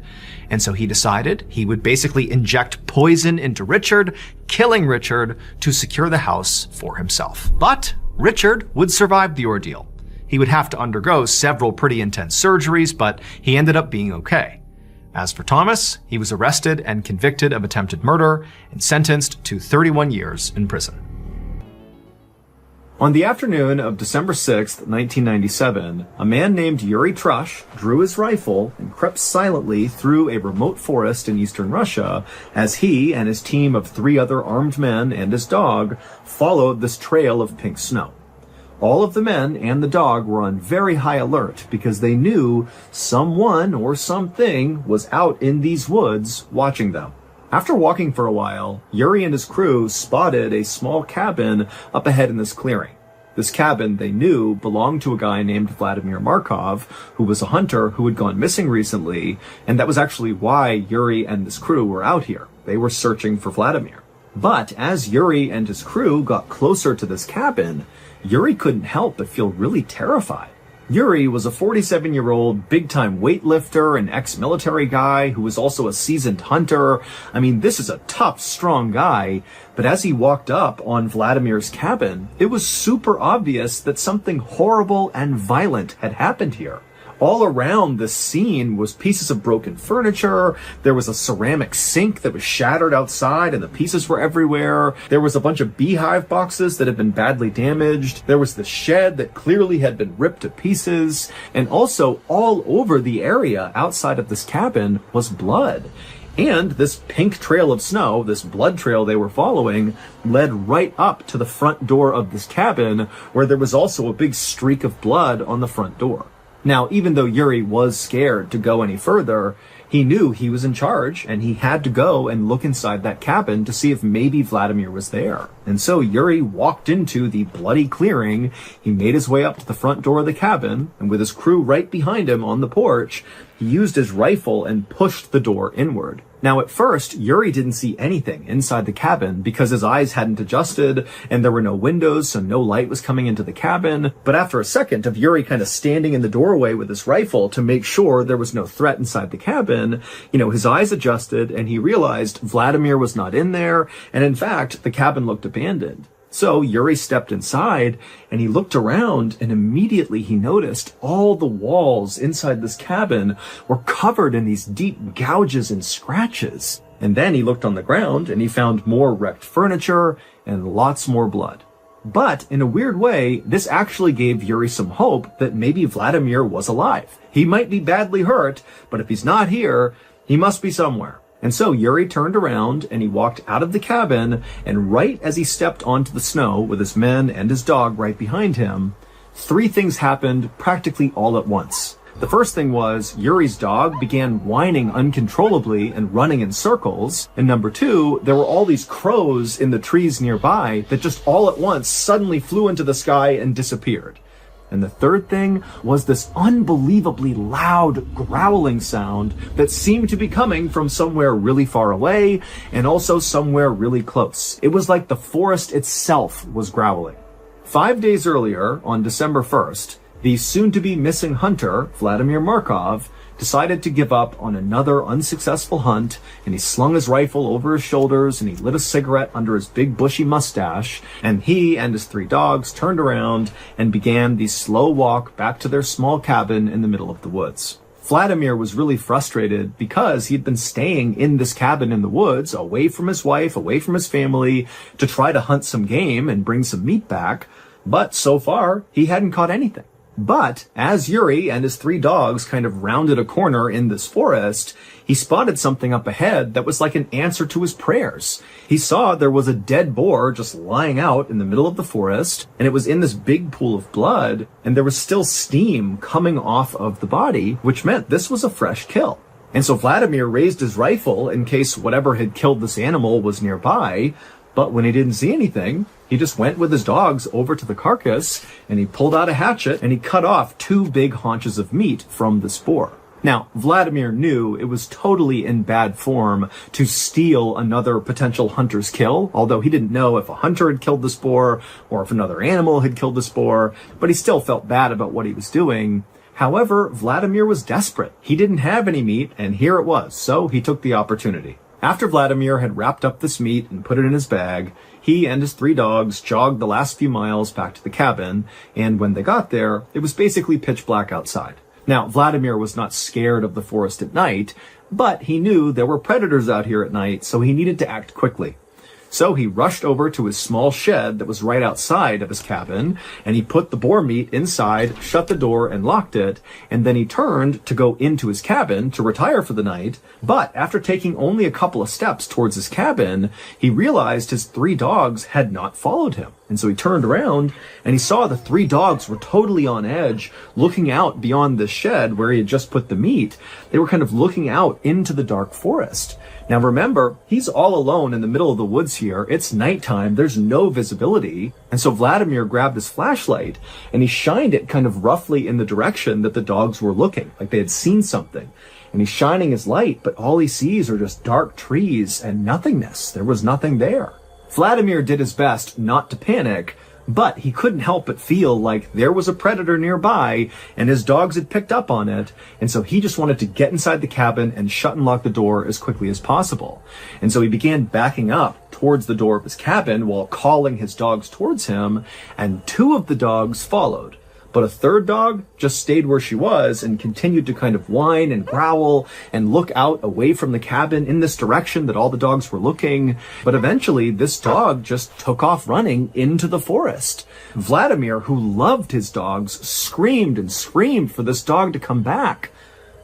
S2: And so he decided he would basically inject poison into Richard, killing Richard to secure the house for himself. But Richard would survive the ordeal. He would have to undergo several pretty intense surgeries, but he ended up being okay. As for Thomas, he was arrested and convicted of attempted murder and sentenced to 31 years in prison.
S1: On the afternoon of December 6, 1997, a man named Yuri Trush drew his rifle and crept silently through a remote forest in eastern Russia as he and his team of 3 other armed men and his dog followed this trail of pink snow. All of the men and the dog were on very high alert because they knew someone or something was out in these woods watching them. After walking for a while, Yuri and his crew spotted a small cabin up ahead in this clearing. This cabin, they knew, belonged to a guy named Vladimir Markov, who was a hunter who had gone missing recently, and that was actually why Yuri and his crew were out here. They were searching for Vladimir. But as Yuri and his crew got closer to this cabin, Yuri couldn't help but feel really terrified. Yuri was a 47-year-old big-time weightlifter and ex-military guy who was also a seasoned hunter. I mean, this is a tough, strong guy. But as he walked up on Vladimir's cabin, it was super obvious that something horrible and violent had happened here. All around the scene was pieces of broken furniture. There was a ceramic sink that was shattered outside and the pieces were everywhere. There was a bunch of beehive boxes that had been badly damaged. There was the shed that clearly had been ripped to pieces. And also all over the area outside of this cabin was blood. And this pink trail of snow, this blood trail they were following, led right up to the front door of this cabin, where there was also a big streak of blood on the front door. Now, even though Yuri was scared to go any further, he knew he was in charge, and he had to go and look inside that cabin to see if maybe Vladimir was there. And so Yuri walked into the bloody clearing. He made his way up to the front door of the cabin, and with his crew right behind him on the porch, he used his rifle and pushed the door inward. Now, at first, Yuri didn't see anything inside the cabin because his eyes hadn't adjusted and there were no windows, so no light was coming into the cabin. But after a second of Yuri kind of standing in the doorway with his rifle to make sure there was no threat inside the cabin, his eyes adjusted and he realized Vladimir was not in there. And in fact, the cabin looked abandoned. So Yuri stepped inside and he looked around and immediately he noticed all the walls inside this cabin were covered in these deep gouges and scratches. And then he looked on the ground and he found more wrecked furniture and lots more blood. But in a weird way, this actually gave Yuri some hope that maybe Vladimir was alive. He might be badly hurt, but if he's not here, he must be somewhere. And so Yuri turned around and he walked out of the cabin, and right as he stepped onto the snow with his men and his dog right behind him, three things happened practically all at once. The first thing was Yuri's dog began whining uncontrollably and running in circles. And number two, there were all these crows in the trees nearby that just all at once suddenly flew into the sky and disappeared. And the third thing was this unbelievably loud growling sound that seemed to be coming from somewhere really far away and also somewhere really close. It was like the forest itself was growling. 5 days earlier, on December 1st, the soon-to-be missing hunter, Vladimir Markov, decided to give up on another unsuccessful hunt, and he slung his rifle over his shoulders and he lit a cigarette under his big bushy mustache, and he and his three dogs turned around and began the slow walk back to their small cabin in the middle of the woods. Vladimir was really frustrated because he'd been staying in this cabin in the woods, away from his wife, away from his family, to try to hunt some game and bring some meat back, but so far he hadn't caught anything. But as Yuri and his three dogs kind of rounded a corner in this forest, he spotted something up ahead that was like an answer to his prayers. He saw there was a dead boar just lying out in the middle of the forest, and it was in this big pool of blood, and there was still steam coming off of the body, which meant this was a fresh kill. And so Vladimir raised his rifle in case whatever had killed this animal was nearby, but when he didn't see anything, he just went with his dogs over to the carcass and he pulled out a hatchet and he cut off 2 big haunches of meat from this boar. Now, Vladimir knew it was totally in bad form to steal another potential hunter's kill, although he didn't know if a hunter had killed this boar or if another animal had killed this boar, but he still felt bad about what he was doing. However, Vladimir was desperate. He didn't have any meat, and here it was, so he took the opportunity. After Vladimir had wrapped up this meat and put it in his bag, he and his 3 dogs jogged the last few miles back to the cabin, and when they got there, it was basically pitch black outside. Now, Vladimir was not scared of the forest at night, but he knew there were predators out here at night, so he needed to act quickly. So he rushed over to his small shed that was right outside of his cabin, and he put the boar meat inside, shut the door, and locked it, and then he turned to go into his cabin to retire for the night, but after taking only a couple of steps towards his cabin, he realized his 3 dogs had not followed him. And so he turned around, and he saw the 3 dogs were totally on edge, looking out beyond the shed where he had just put the meat. They were kind of looking out into the dark forest. Now remember, he's all alone in the middle of the woods here. It's nighttime. There's no visibility. And so Vladimir grabbed his flashlight and he shined it kind of roughly in the direction that the dogs were looking, like they had seen something. And he's shining his light, but all he sees are just dark trees and nothingness. There was nothing there. Vladimir did his best not to panic, But he couldn't help but feel like there was a predator nearby, and his dogs had picked up on it, and so he just wanted to get inside the cabin and shut and lock the door as quickly as possible. And so he began backing up towards the door of his cabin while calling his dogs towards him, and 2 of the dogs followed. But a 3rd dog just stayed where she was and continued to kind of whine and growl and look out away from the cabin in this direction that all the dogs were looking. But eventually, this dog just took off running into the forest. Vladimir, who loved his dogs, screamed and screamed for this dog to come back.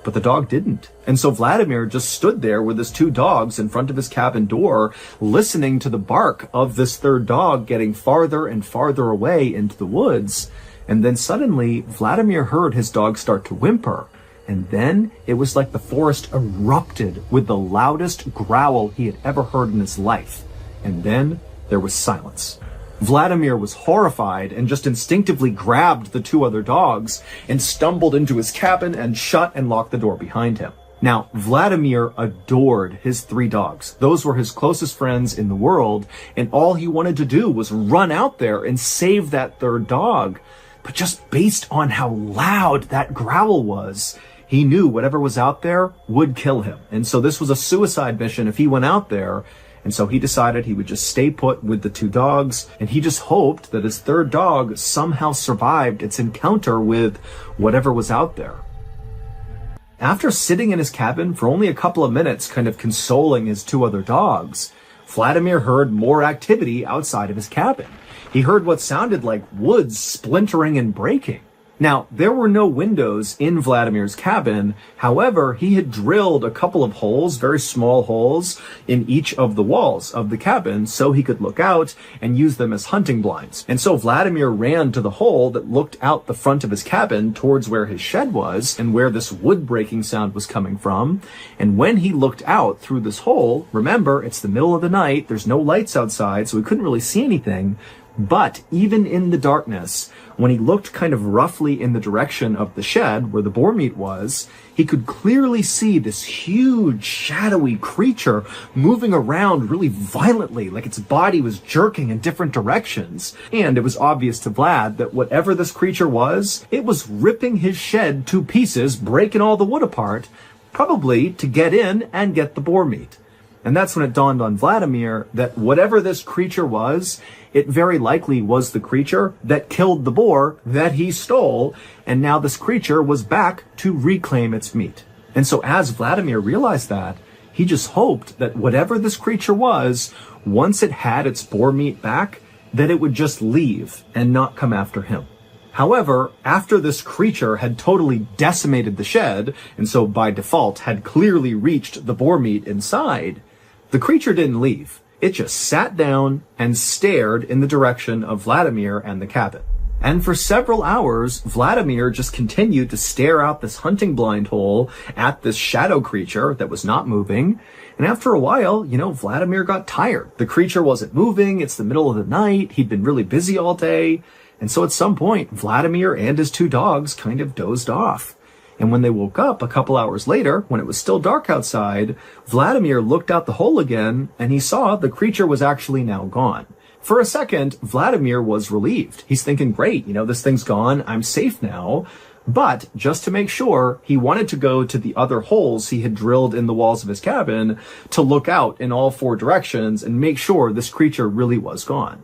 S1: But the dog didn't. And so Vladimir just stood there with his 2 dogs in front of his cabin door, listening to the bark of this 3rd dog getting farther and farther away into the woods. And then suddenly, Vladimir heard his dog start to whimper. And then it was like the forest erupted with the loudest growl he had ever heard in his life. And then there was silence. Vladimir was horrified and just instinctively grabbed the 2 other dogs and stumbled into his cabin and shut and locked the door behind him. Now, Vladimir adored his 3 dogs. Those were his closest friends in the world, and all he wanted to do was run out there and save that 3rd dog. But just based on how loud that growl was, he knew whatever was out there would kill him. And so this was a suicide mission if he went out there. And so he decided he would just stay put with the 2 dogs. And he just hoped that his 3rd dog somehow survived its encounter with whatever was out there. After sitting in his cabin for only a couple of minutes, kind of consoling his 2 other dogs, Vladimir heard more activity outside of his cabin. He heard what sounded like woods splintering and breaking. Now, there were no windows in Vladimir's cabin. However, he had drilled a couple of holes, very small holes, in each of the walls of the cabin so he could look out and use them as hunting blinds. And so Vladimir ran to the hole that looked out the front of his cabin towards where his shed was and where this wood breaking sound was coming from. And when he looked out through this hole, remember, it's the middle of the night, there's no lights outside, so he couldn't really see anything. But even in the darkness, when he looked kind of roughly in the direction of the shed where the boar meat was, he could clearly see this huge, shadowy creature moving around really violently, like its body was jerking in different directions. And it was obvious to Vlad that whatever this creature was, it was ripping his shed to pieces, breaking all the wood apart, probably to get in and get the boar meat. And that's when it dawned on Vladimir that whatever this creature was, it very likely was the creature that killed the boar that he stole, and now this creature was back to reclaim its meat. And so as Vladimir realized that, he just hoped that whatever this creature was, once it had its boar meat back, that it would just leave and not come after him. However, after this creature had totally decimated the shed, and so by default had clearly reached the boar meat inside, the creature didn't leave. It just sat down and stared in the direction of Vladimir and the cabin. And for several hours, Vladimir just continued to stare out this hunting blind hole at this shadow creature that was not moving. And after a while, Vladimir got tired. The creature wasn't moving. It's the middle of the night. He'd been really busy all day. And so at some point, Vladimir and his 2 dogs kind of dozed off. And when they woke up a couple hours later, when it was still dark outside, Vladimir looked out the hole again, and he saw the creature was actually now gone. For a second, Vladimir was relieved. He's thinking, great, this thing's gone, I'm safe now. But just to make sure, he wanted to go to the other holes he had drilled in the walls of his cabin to look out in all 4 directions and make sure this creature really was gone.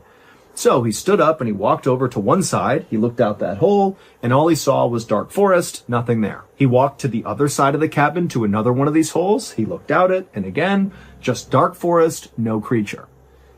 S1: So he stood up and he walked over to one side. He looked out that hole and all he saw was dark forest, nothing there. He walked to the other side of the cabin to another one of these holes. He looked out it and again, just dark forest, no creature.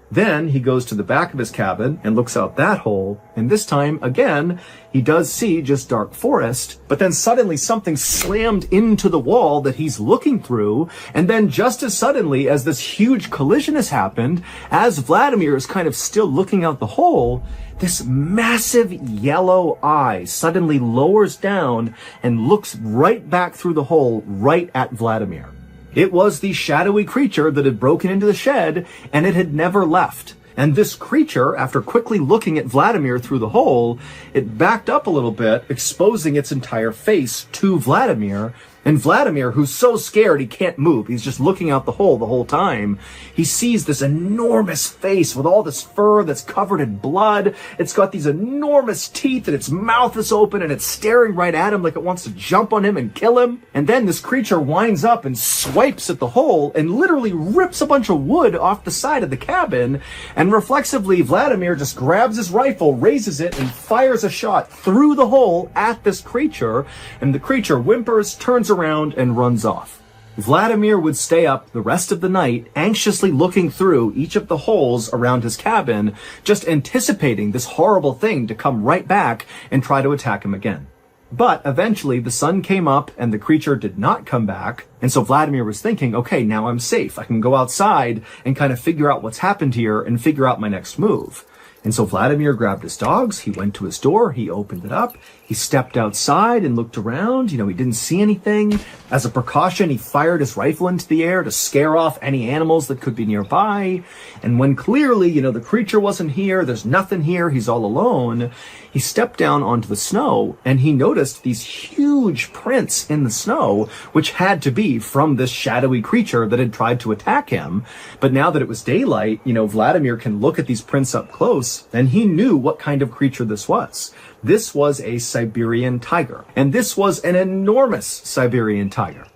S1: Then he goes to the back of his cabin and looks out that hole, and this time, again, he does see just dark forest, but then suddenly something slammed into the wall that he's looking through, and then just as suddenly as this huge collision has happened, as Vladimir is kind of still looking out the hole, this massive yellow eye suddenly lowers down and looks right back through the hole right at Vladimir. It was the shadowy creature that had broken into the shed, and it had never left. And this creature, after quickly looking at Vladimir through the hole, it backed up a little bit, exposing its entire face to Vladimir, And Vladimir, who's so scared he can't move, he's just looking out the whole time, he sees this enormous face with all this fur that's covered in blood. It's got these enormous teeth and its mouth is open and it's staring right at him like it wants to jump on him and kill him. And then this creature winds up and swipes at the hole and literally rips a bunch of wood off the side of the cabin. And reflexively, Vladimir just grabs his rifle, raises it, and fires a shot through the hole at this creature. And the creature whimpers, turns around, and runs off. Vladimir would stay up the rest of the night, anxiously looking through each of the holes around his cabin, just anticipating this horrible thing to come right back and try to attack him again. But eventually the sun came up and the creature did not come back. And so Vladimir was thinking, okay, now I'm safe. I can go outside and kind of figure out what's happened here and figure out my next move. And so Vladimir grabbed his dogs, he went to his door, he opened it up, he stepped outside and looked around, he didn't see anything. As a precaution, he fired his rifle into the air to scare off any animals that could be nearby. And when clearly, the creature wasn't here, there's nothing here, he's all alone, he stepped down onto the snow and he noticed these huge prints in the snow, which had to be from this shadowy creature that had tried to attack him. But now that it was daylight, Vladimir can look at these prints up close and he knew what kind of creature this was. This was a Siberian tiger, and this was an enormous Siberian tiger.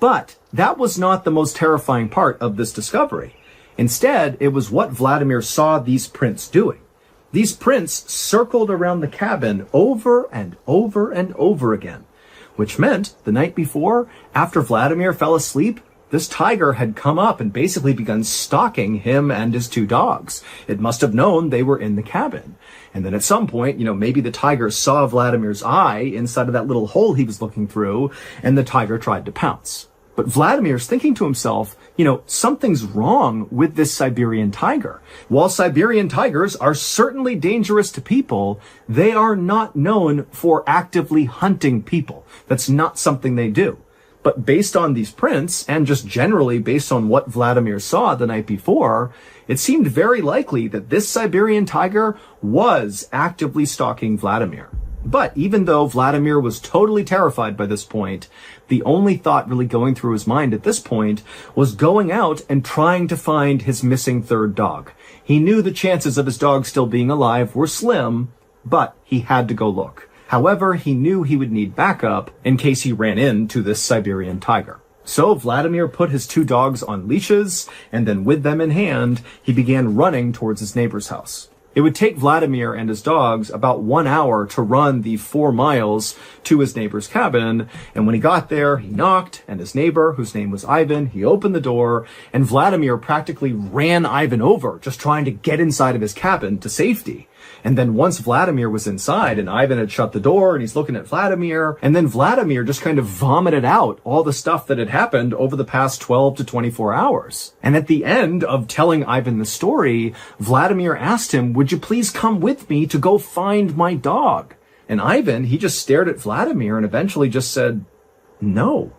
S1: But that was not the most terrifying part of this discovery. Instead, it was what Vladimir saw these prints doing. These prints circled around the cabin over and over and over again, which meant the night before, after Vladimir fell asleep, this tiger had come up and basically begun stalking him and his two dogs. It must have known they were in the cabin. And then at some point, maybe the tiger saw Vladimir's eye inside of that little hole he was looking through, and the tiger tried to pounce. But Vladimir's thinking to himself, something's wrong with this Siberian tiger. While Siberian tigers are certainly dangerous to people, they are not known for actively hunting people. That's not something they do. But based on these prints, and just generally based on what Vladimir saw the night before, it seemed very likely that this Siberian tiger was actively stalking Vladimir. But even though Vladimir was totally terrified by this point, the only thought really going through his mind at this point was going out and trying to find his missing third dog. He knew the chances of his dog still being alive were slim, but he had to go look. However, he knew he would need backup in case he ran into this Siberian tiger. So Vladimir put his two dogs on leashes, and then with them in hand, he began running towards his neighbor's house. It would take Vladimir and his dogs about 1 hour to run the 4 miles to his neighbor's cabin, and when he got there, he knocked, and his neighbor, whose name was Ivan, he opened the door, and Vladimir practically ran Ivan over, just trying to get inside of his cabin to safety. And then once Vladimir was inside and Ivan had shut the door and he's looking at Vladimir, and then Vladimir just kind of vomited out all the stuff that had happened over the past 12 to 24 hours. And at the end of telling Ivan the story, Vladimir asked him, "Would you please come with me to go find my dog?" And Ivan, he just stared at Vladimir and eventually just said, "No."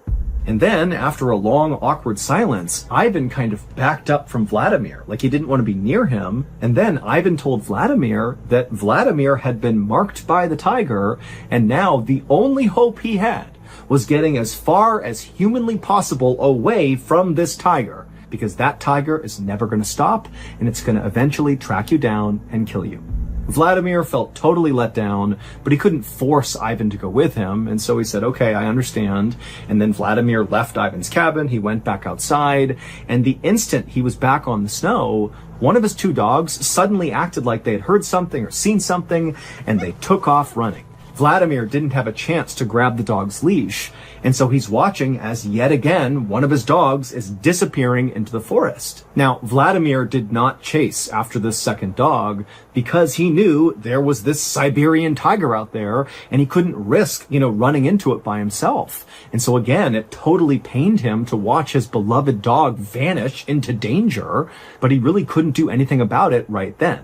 S1: And then, after a long, awkward silence, Ivan kind of backed up from Vladimir, like he didn't want to be near him. And then Ivan told Vladimir that Vladimir had been marked by the tiger, and now the only hope he had was getting as far as humanly possible away from this tiger, because that tiger is never going to stop, and it's going to eventually track you down and kill you. Vladimir felt totally let down, but he couldn't force Ivan to go with him, and so he said, "Okay, I understand." And then Vladimir left Ivan's cabin, he went back outside, and the instant he was back on the snow, one of his two dogs suddenly acted like they had heard something or seen something, and they took off running. Vladimir didn't have a chance to grab the dog's leash, and so he's watching as yet again one of his dogs is disappearing into the forest. Now, Vladimir did not chase after this second dog because he knew there was this Siberian tiger out there and he couldn't risk, running into it by himself. And so again, it totally pained him to watch his beloved dog vanish into danger, but he really couldn't do anything about it right then.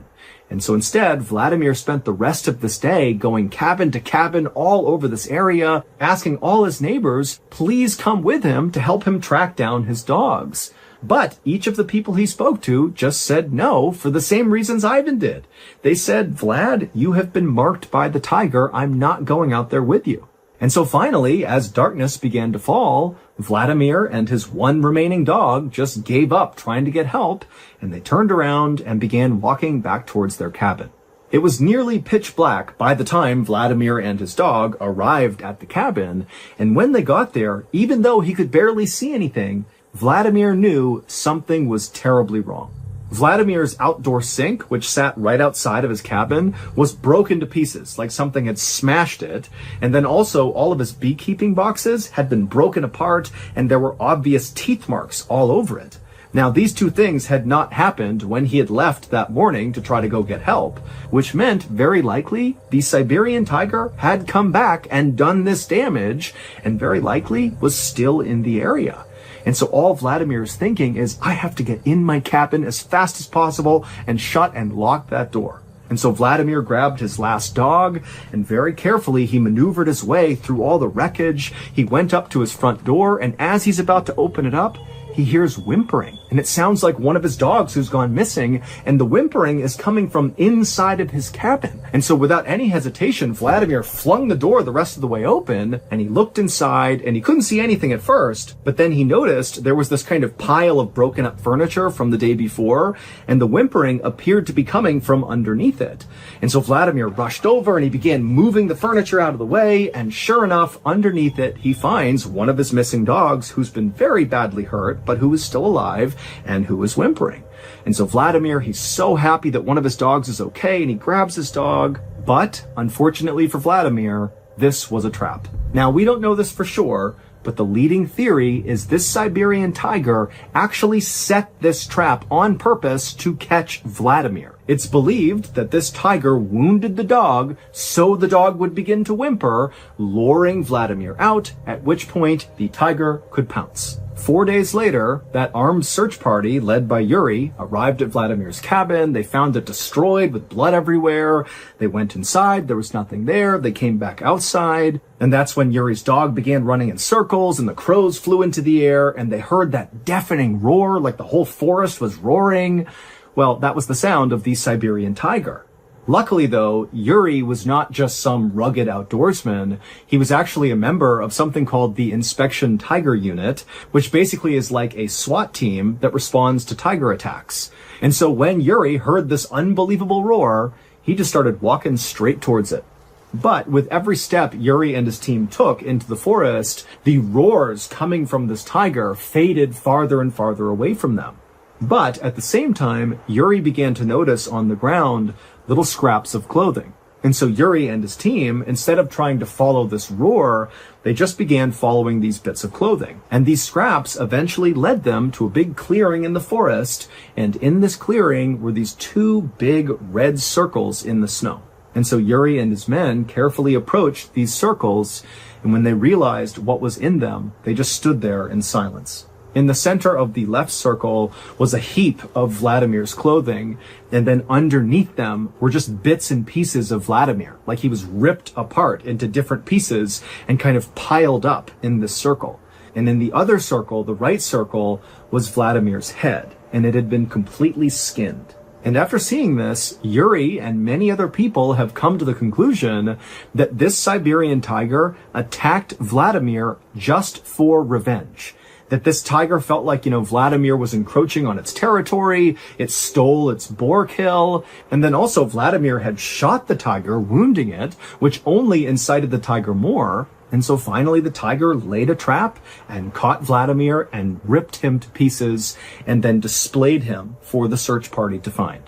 S1: And so instead, Vladimir spent the rest of this day going cabin to cabin all over this area, asking all his neighbors, please come with him to help him track down his dogs. But each of the people he spoke to just said no for the same reasons Ivan did. They said, "Vlad, you have been marked by the tiger. I'm not going out there with you." And so finally, as darkness began to fall, Vladimir and his one remaining dog just gave up trying to get help, and they turned around and began walking back towards their cabin. It was nearly pitch black by the time Vladimir and his dog arrived at the cabin, and when they got there, even though he could barely see anything, Vladimir knew something was terribly wrong. Vladimir's outdoor sink, which sat right outside of his cabin, was broken to pieces, like something had smashed it, and then also all of his beekeeping boxes had been broken apart, and there were obvious teeth marks all over it. Now, these two things had not happened when he had left that morning to try to go get help, which meant, very likely, the Siberian tiger had come back and done this damage, and very likely was still in the area. And so all Vladimir is thinking is, I have to get in my cabin as fast as possible and shut and lock that door. And so Vladimir grabbed his last dog, and very carefully he maneuvered his way through all the wreckage. He went up to his front door, and as he's about to open it up, he hears whimpering, and it sounds like one of his dogs who's gone missing, and the whimpering is coming from inside of his cabin. And so without any hesitation, Vladimir flung the door the rest of the way open, and he looked inside, and he couldn't see anything at first, but then he noticed there was this kind of pile of broken up furniture from the day before, and the whimpering appeared to be coming from underneath it. And so Vladimir rushed over, and he began moving the furniture out of the way, and sure enough, underneath it, he finds one of his missing dogs who's been very badly hurt, but who is still alive and who is whimpering. And so Vladimir, he's so happy that one of his dogs is okay, and he grabs his dog. But unfortunately for Vladimir, this was a trap. Now, we don't know this for sure, but the leading theory is this Siberian tiger actually set this trap on purpose to catch Vladimir. It's believed that this tiger wounded the dog so the dog would begin to whimper, luring Vladimir out, at which point the tiger could pounce. 4 days later, that armed search party led by Yuri arrived at Vladimir's cabin. They found it destroyed with blood everywhere. They went inside. There was nothing there. They came back outside. And that's when Yuri's dog began running in circles, and the crows flew into the air, and they heard that deafening roar like the whole forest was roaring. Well, that was the sound of the Siberian tiger. Luckily, though, Yuri was not just some rugged outdoorsman. He was actually a member of something called the Inspection Tiger Unit, which basically is like a SWAT team that responds to tiger attacks. And so when Yuri heard this unbelievable roar, he just started walking straight towards it. But with every step Yuri and his team took into the forest, the roars coming from this tiger faded farther and farther away from them. But at the same time, Yuri began to notice on the ground little scraps of clothing. And so Yuri and his team, instead of trying to follow this roar, they just began following these bits of clothing. And these scraps eventually led them to a big clearing in the forest. And in this clearing were these two big red circles in the snow. And so Yuri and his men carefully approached these circles. And when they realized what was in them, they just stood there in silence. In the center of the left circle was a heap of Vladimir's clothing, and then underneath them were just bits and pieces of Vladimir, like he was ripped apart into different pieces and kind of piled up in this circle. And in the other circle, the right circle, was Vladimir's head, and it had been completely skinned. And after seeing this, Yuri and many other people have come to the conclusion that this Siberian tiger attacked Vladimir just for revenge. That this tiger felt like, Vladimir was encroaching on its territory, it stole its boar kill, and then also Vladimir had shot the tiger, wounding it, which only incited the tiger more. And so finally the tiger laid a trap and caught Vladimir and ripped him to pieces and then displayed him for the search party to find.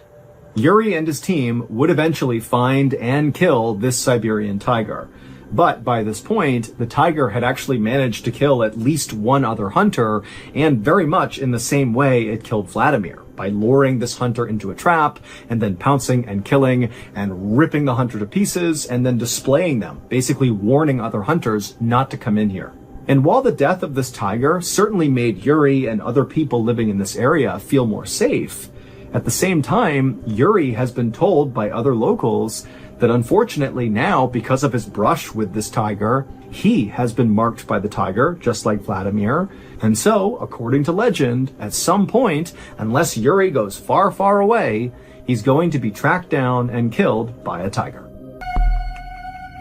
S1: Yuri and his team would eventually find and kill this Siberian tiger. But by this point, the tiger had actually managed to kill at least one other hunter, and very much in the same way it killed Vladimir, by luring this hunter into a trap, and then pouncing and killing, and ripping the hunter to pieces, and then displaying them, basically warning other hunters not to come in here. And while the death of this tiger certainly made Yuri and other people living in this area feel more safe, at the same time, Yuri has been told by other locals that unfortunately now, because of his brush with this tiger, he has been marked by the tiger, just like Vladimir. And so, according to legend, at some point, unless Yuri goes far, far away, he's going to be tracked down and killed by a tiger.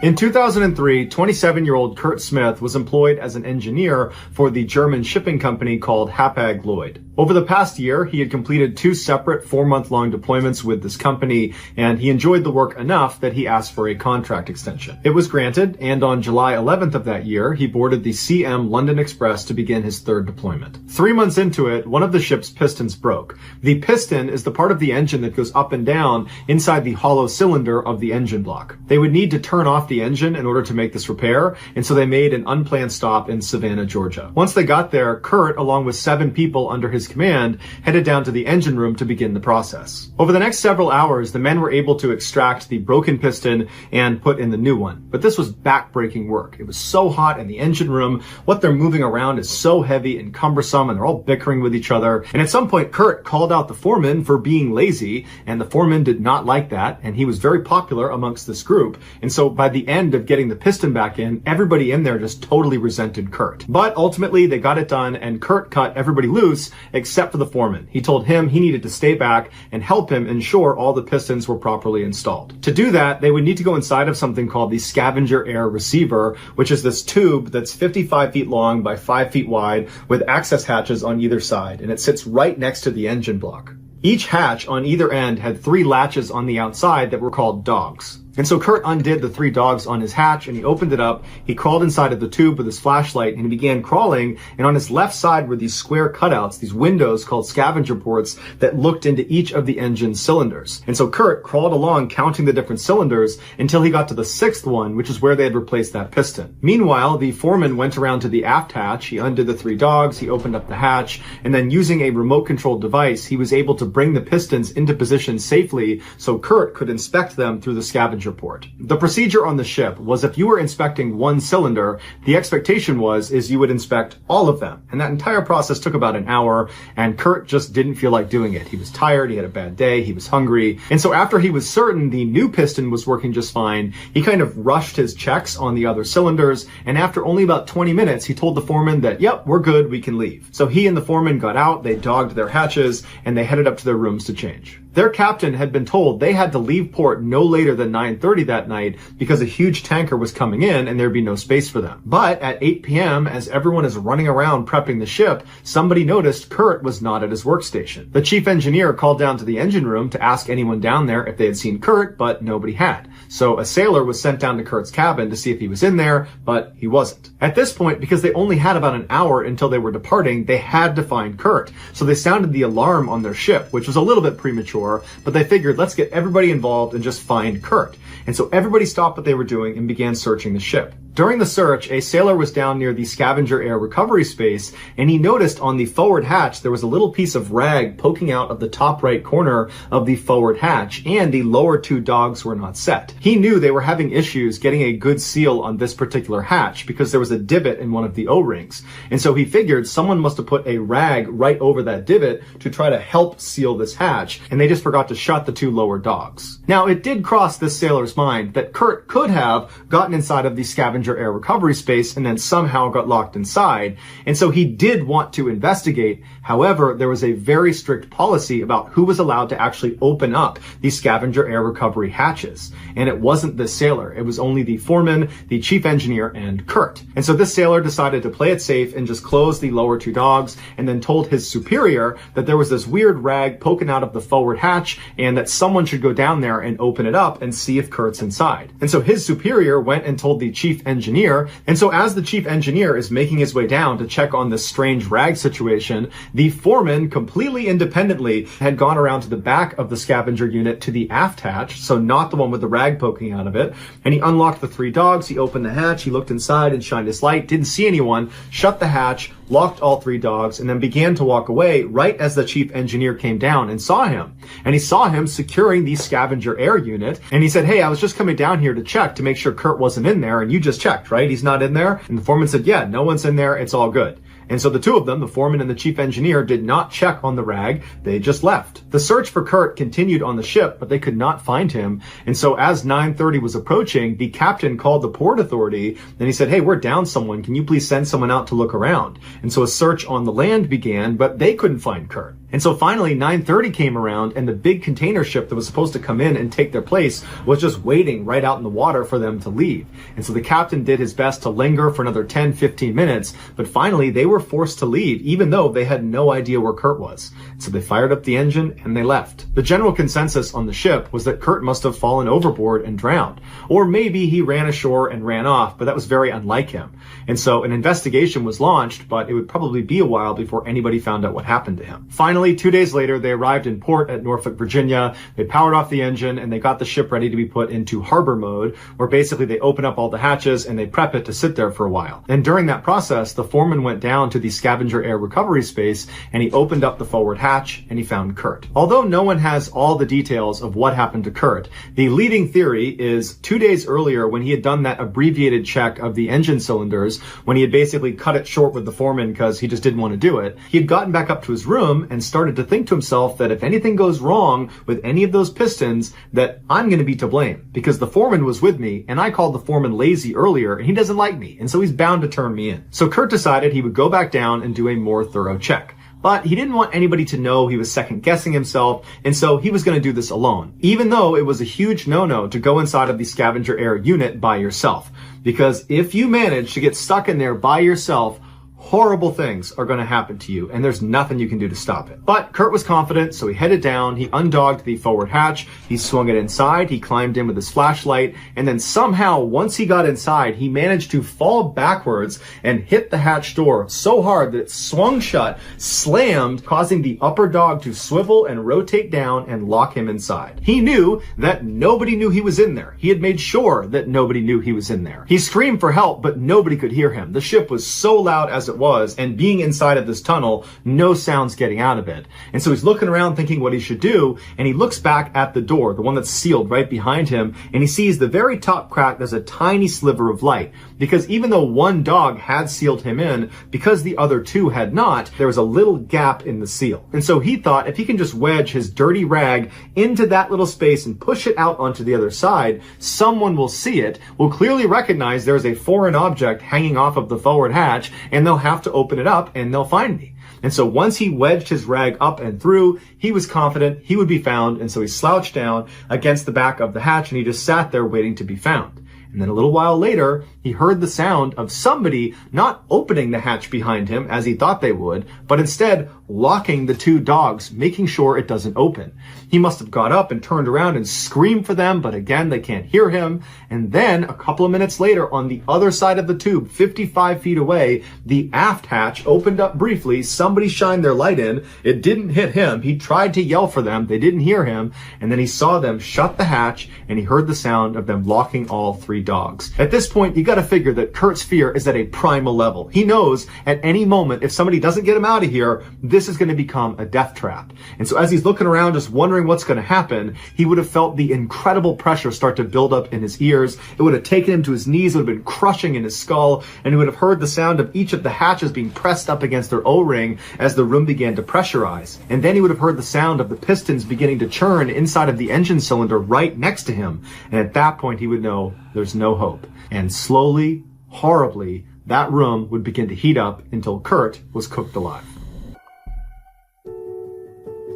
S1: In 2003, 27-year-old Kurt Smith was employed as an engineer for the German shipping company called Hapag-Lloyd. Over the past year, he had completed 2 separate 4-month-long deployments with this company, and he enjoyed the work enough that he asked for a contract extension. It was granted, and on July 11th of that year, he boarded the CM London Express to begin his 3rd deployment. 3 months into it, one of the ship's pistons broke. The piston is the part of the engine that goes up and down inside the hollow cylinder of the engine block. They would need to turn off the engine in order to make this repair, and so they made an unplanned stop in Savannah, Georgia. Once they got there, Kurt, along with 7 people under his command, headed down to the engine room to begin the process. Over the next several hours, the men were able to extract the broken piston and put in the new one. But this was back-breaking work. It was so hot in the engine room. What they're moving around is so heavy and cumbersome, and they're all bickering with each other. And at some point, Kurt called out the foreman for being lazy, and the foreman did not like that, and he was very popular amongst this group. And so by the end of getting the piston back in, everybody in there just totally resented Kurt. But ultimately, they got it done, and Kurt cut everybody loose except for the foreman. He told him he needed to stay back and help him ensure all the pistons were properly installed. To do that, they would need to go inside of something called the scavenger air receiver, which is this tube that's 55 feet long by 5 feet wide with access hatches on either side, and it sits right next to the engine block. Each hatch on either end had 3 latches on the outside that were called dogs. And so Kurt undid the 3 dogs on his hatch and he opened it up. He crawled inside of the tube with his flashlight and he began crawling. And on his left side were these square cutouts, these windows called scavenger ports that looked into each of the engine cylinders. And so Kurt crawled along counting the different cylinders until he got to the 6th one, which is where they had replaced that piston. Meanwhile, the foreman went around to the aft hatch. He undid the 3 dogs. He opened up the hatch. And then using a remote controlled device, he was able to bring the pistons into position safely so Kurt could inspect them through the scavenger port. The procedure on the ship was if you were inspecting one cylinder, the expectation is you would inspect all of them. And that entire process took about an hour, and Kurt just didn't feel like doing it. He was tired, he had a bad day, he was hungry. And so after he was certain the new piston was working just fine, he kind of rushed his checks on the other cylinders, and after only about 20 minutes, he told the foreman that, yep, we're good, we can leave. So he and the foreman got out, they dogged their hatches, and they headed up to their rooms to change. Their captain had been told they had to leave port no later than 9:30 that night because a huge tanker was coming in and there'd be no space for them. But at 8 p.m., as everyone is running around prepping the ship, somebody noticed Kurt was not at his workstation. The chief engineer called down to the engine room to ask anyone down there if they had seen Kurt, but nobody had. So a sailor was sent down to Kurt's cabin to see if he was in there, but he wasn't. At this point, because they only had about an hour until they were departing, they had to find Kurt. So they sounded the alarm on their ship, which was a little bit premature, but they figured, let's get everybody involved and just find Kurt. And so everybody stopped what they were doing and began searching the ship. During the search, a sailor was down near the scavenger air recovery space, and he noticed on the forward hatch there was a little piece of rag poking out of the top right corner of the forward hatch, and the lower 2 dogs were not set. He knew they were having issues getting a good seal on this particular hatch because there was a divot in one of the O-rings. And so he figured someone must have put a rag right over that divot to try to help seal this hatch, and they just forgot to shut the 2 lower dogs. Now, it did cross this sailor's mind that Kurt could have gotten inside of the scavenger air recovery space and then somehow got locked inside. And so he did want to investigate. However, there was a very strict policy about who was allowed to actually open up the scavenger air recovery hatches. And it wasn't the sailor. It was only the foreman, the chief engineer, and Kurt. And so this sailor decided to play it safe and just close the lower 2 dogs and then told his superior that there was this weird rag poking out of the forward hatch and that someone should go down there and open it up and see if Kurt's inside. And so his superior went and told the chief engineer. And so as the chief engineer is making his way down to check on this strange rag situation, the foreman completely independently had gone around to the back of the scavenger unit to the aft hatch, so not the one with the rag poking out of it, and he unlocked the 3 dogs, he opened the hatch, he looked inside and shined his light, didn't see anyone, shut the hatch, locked all 3 dogs, and then began to walk away right as the chief engineer came down and saw him. And he saw him securing the scavenger air unit, and he said, hey, I was just coming down here to check to make sure Kurt wasn't in there, and you just checked, right? He's not in there? And the foreman said, yeah, no one's in there, it's all good. And so the 2 of them, the foreman and the chief engineer, did not check on the rag. They just left. The search for Kurt continued on the ship, but they could not find him. And so as 9:30 was approaching, the captain called the port authority and he said, hey, we're down someone. Can you please send someone out to look around? And so a search on the land began, but they couldn't find Kurt. And so finally 9:30 came around, and the big container ship that was supposed to come in and take their place was just waiting right out in the water for them to leave. And so the captain did his best to linger for another 10-15 minutes, but finally they were forced to leave, even though they had no idea where Kurt was. So they fired up the engine and they left. The general consensus on the ship was that Kurt must have fallen overboard and drowned. Or maybe he ran ashore and ran off, but that was very unlike him. And so an investigation was launched, but it would probably be a while before anybody found out what happened to him. Finally, 2 days later, they arrived in port at Norfolk, Virginia. They powered off the engine and they got the ship ready to be put into harbor mode, where basically they open up all the hatches and they prep it to sit there for a while. And during that process, the foreman went down to the scavenger air recovery space and he opened up the forward hatch and he found Kurt. Although no one has all the details of what happened to Kurt, the leading theory is 2 days earlier, when he had done that abbreviated check of the engine cylinders, when he had basically cut it short with the foreman because he just didn't want to do it, he had gotten back up to his room and started to think to himself that if anything goes wrong with any of those pistons, that I'm going to be to blame, because the foreman was with me and I called the foreman lazy earlier and he doesn't like me, and so he's bound to turn me in. So Kurt decided he would go back down and do a more thorough check. But he didn't want anybody to know he was second-guessing himself, and so he was going to do this alone, even though it was a huge no-no to go inside of the scavenger air unit by yourself. Because if you manage to get stuck in there by yourself, horrible things are going to happen to you, and there's nothing you can do to stop it. But Kurt was confident, so he headed down, he undogged the forward hatch, he swung it inside, he climbed in with his flashlight, and then somehow, once he got inside, he managed to fall backwards and hit the hatch door so hard that it swung shut, slammed, causing the upper dog to swivel and rotate down and lock him inside. He knew that nobody knew he was in there. He had made sure that nobody knew he was in there. He screamed for help, but nobody could hear him. The ship was so loud as it was, and being inside of this tunnel, no sounds getting out of it. And so he's looking around thinking what he should do, and he looks back at the door, the one that's sealed right behind him, and he sees the very top crack, there's a tiny sliver of light. Because even though one dog had sealed him in, because the other two had not, there was a little gap in the seal. And so he thought if he can just wedge his dirty rag into that little space and push it out onto the other side, someone will see it, will clearly recognize there's a foreign object hanging off of the forward hatch, and they'll have to open it up and they'll find me. And so once he wedged his rag up and through, he was confident he would be found, and so he slouched down against the back of the hatch and he just sat there waiting to be found. And then a little while later, he heard the sound of somebody not opening the hatch behind him as he thought they would, but instead locking the two dogs, making sure it doesn't open. He must have got up and turned around and screamed for them, but again, they can't hear him. And then a couple of minutes later, on the other side of the tube, 55 feet away, the aft hatch opened up briefly. Somebody shined their light in. It didn't hit him. He tried to yell for them. They didn't hear him. And then he saw them shut the hatch, and he heard the sound of them locking all three dogs. At this point, you got to figure that Kurt's fear is at a primal level. He knows at any moment, if somebody doesn't get him out of here, this is going to become a death trap. And so as he's looking around, just wondering what's going to happen, he would have felt the incredible pressure start to build up in his ears. It would have taken him to his knees. It would have been crushing in his skull. And he would have heard the sound of each of the hatches being pressed up against their O-ring as the room began to pressurize. And then he would have heard the sound of the pistons beginning to churn inside of the engine cylinder right next to him. And at that point, he would know there's no hope. And slowly, horribly, that room would begin to heat up until Kurt was cooked alive.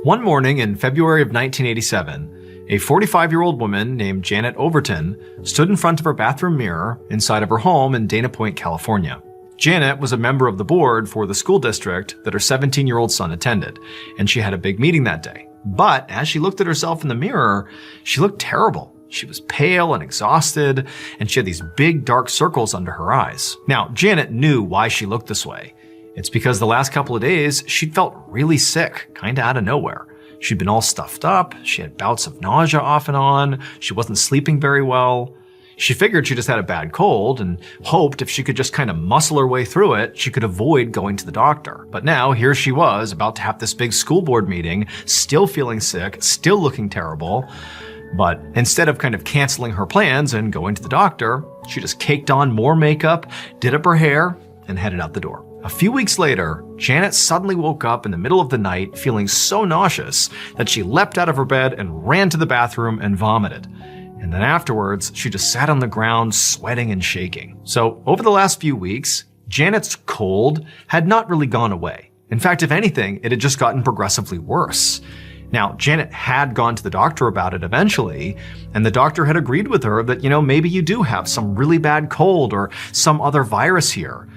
S2: One morning in February of 1987, a 45-year-old woman named Janet Overton stood in front of her bathroom mirror inside of her home in Dana Point, California. Janet was a member of the board for the school district that her 17-year-old son attended, and she had a big meeting that day. But as she looked at herself in the mirror, she looked terrible. She was pale and exhausted, and she had these big dark circles under her eyes. Now, Janet knew why she looked this way. It's because the last couple of days, she'd felt really sick, kinda out of nowhere. She'd been all stuffed up, she had bouts of nausea off and on, she wasn't sleeping very well. She figured she just had a bad cold and hoped if she could just kind of muscle her way through it, she could avoid going to the doctor. But now here she was about to have this big school board meeting, still feeling sick, still looking terrible. But instead of kind of canceling her plans and going to the doctor, she just caked on more makeup, did up her hair, and headed out the door. A few weeks later, Janet suddenly woke up in the middle of the night feeling so nauseous that she leapt out of her bed and ran to the bathroom and vomited. And then afterwards, she just sat on the ground sweating and shaking. So over the last few weeks, Janet's cold had not really gone away. In fact, if anything, it had just gotten progressively worse. Now, Janet had gone to the doctor about it eventually, and the doctor had agreed with her that, maybe you do have some really bad cold or some other virus here.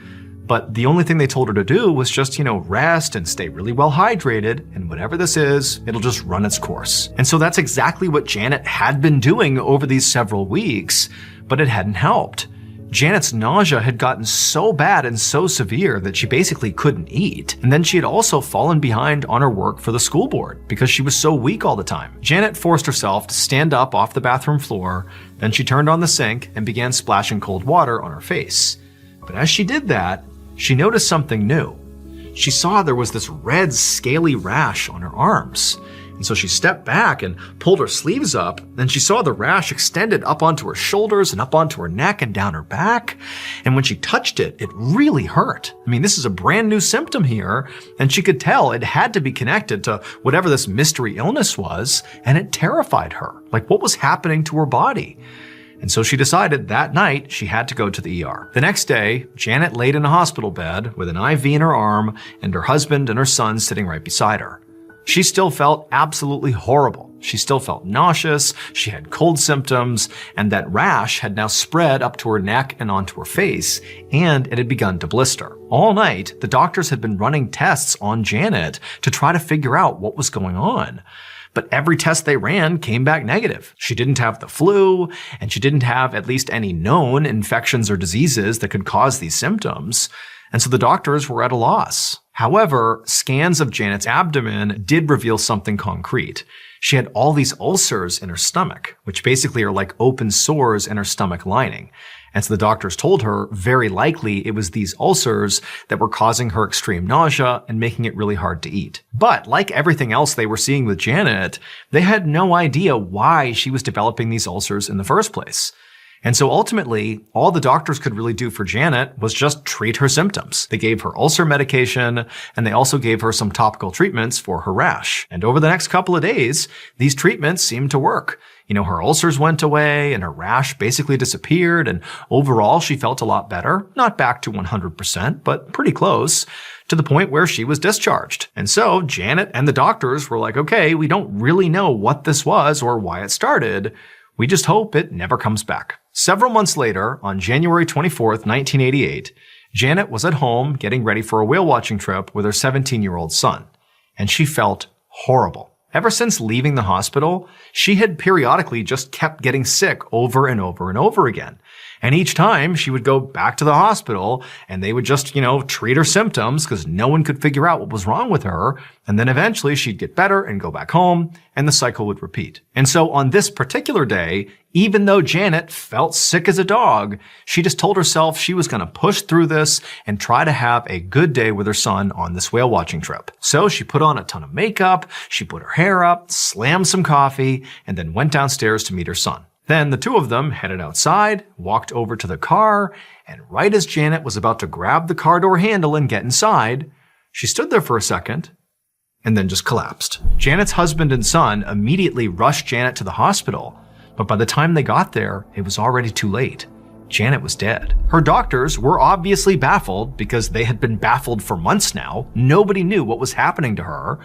S2: But the only thing they told her to do was just, rest and stay really well hydrated, and whatever this is, it'll just run its course. And so that's exactly what Janet had been doing over these several weeks, but it hadn't helped. Janet's nausea had gotten so bad and so severe that she basically couldn't eat. And then she had also fallen behind on her work for the school board because she was so weak all the time. Janet forced herself to stand up off the bathroom floor, then she turned on the sink and began splashing cold water on her face. But as she did that, she noticed something new. She saw there was this red, scaly rash on her arms. And so she stepped back and pulled her sleeves up, and she saw the rash extended up onto her shoulders and up onto her neck and down her back. And when she touched it, it really hurt. I mean, this is a brand new symptom here, and she could tell it had to be connected to whatever this mystery illness was, and it terrified her. Like, what was happening to her body? And so she decided that night she had to go to the ER. The next day, Janet laid in a hospital bed with an IV in her arm and her husband and her son sitting right beside her. She still felt absolutely horrible. She still felt nauseous, she had cold symptoms, and that rash had now spread up to her neck and onto her face, and it had begun to blister. All night, the doctors had been running tests on Janet to try to figure out what was going on. But every test they ran came back negative. She didn't have the flu, and she didn't have at least any known infections or diseases that could cause these symptoms. And so the doctors were at a loss. However, scans of Janet's abdomen did reveal something concrete. She had all these ulcers in her stomach, which basically are like open sores in her stomach lining. And so the doctors told her very likely it was these ulcers that were causing her extreme nausea and making it really hard to eat. But like everything else they were seeing with Janet, they had no idea why she was developing these ulcers in the first place. And so ultimately, all the doctors could really do for Janet was just treat her symptoms. They gave her ulcer medication, and they also gave her some topical treatments for her rash. And over the next couple of days, these treatments seemed to work. Her ulcers went away, and her rash basically disappeared, and overall she felt a lot better. Not back to 100%, but pretty close, to the point where she was discharged. And so Janet and the doctors were like, okay, we don't really know what this was or why it started. We just hope it never comes back. Several months later, on January 24th, 1988, Janet was at home getting ready for a whale watching trip with her 17-year-old son, and she felt horrible. Ever since leaving the hospital, she had periodically just kept getting sick over and over and over again. And each time she would go back to the hospital and they would just, treat her symptoms because no one could figure out what was wrong with her. And then eventually she'd get better and go back home and the cycle would repeat. And so on this particular day, even though Janet felt sick as a dog, she just told herself she was going to push through this and try to have a good day with her son on this whale watching trip. So she put on a ton of makeup, she put her hair up, slammed some coffee, and then went downstairs to meet her son. Then the two of them headed outside, walked over to the car, and right as Janet was about to grab the car door handle and get inside, she stood there for a second and then just collapsed. Janet's husband and son immediately rushed Janet to the hospital, but by the time they got there, it was already too late. Janet was dead. Her doctors were obviously baffled because they had been baffled for months now. Nobody knew what was happening to her.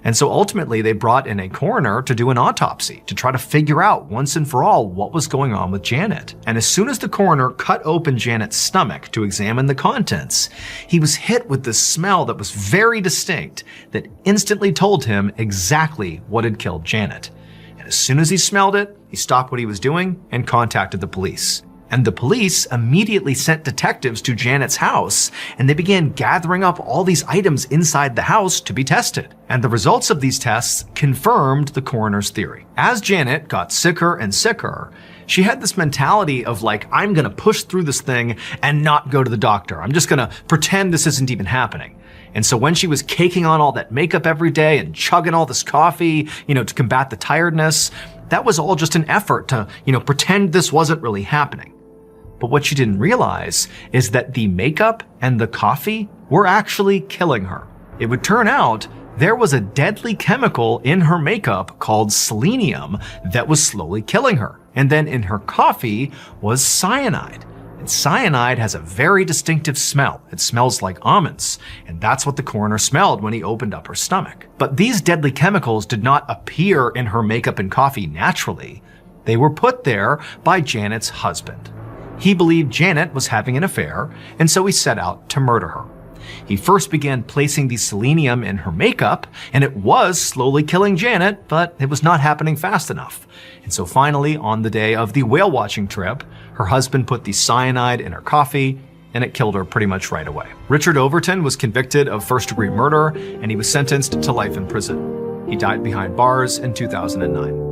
S2: And so ultimately they brought in a coroner to do an autopsy to try to figure out once and for all what was going on with Janet. And as soon as the coroner cut open Janet's stomach to examine the contents, he was hit with this smell that was very distinct that instantly told him exactly what had killed Janet. And as soon as he smelled it, he stopped what he was doing and contacted the police. And the police immediately sent detectives to Janet's house, and they began gathering up all these items inside the house to be tested. And the results of these tests confirmed the coroner's theory. As Janet got sicker and sicker, she had this mentality of like, I'm gonna push through this thing and not go to the doctor. I'm just gonna pretend this isn't even happening. And so when she was caking on all that makeup every day and chugging all this coffee, to combat the tiredness, that was all just an effort to, pretend this wasn't really happening. But what she didn't realize is that the makeup and the coffee were actually killing her. It would turn out there was a deadly chemical in her makeup called selenium that was slowly killing her. And then in her coffee was cyanide. And cyanide has a very distinctive smell. It smells like almonds, and that's what the coroner smelled when he opened up her stomach. But these deadly chemicals did not appear in her makeup and coffee naturally. They were put there by Janet's husband. He believed Janet was having an affair, and so he set out to murder her. He first began placing the selenium in her makeup, and it was slowly killing Janet, but it was not happening fast enough. And so finally, on the day of the whale watching trip, her husband put the cyanide in her coffee, and it killed her pretty much right away. Richard Overton was convicted of first-degree murder, and he was sentenced to life in prison. He died behind bars in 2009.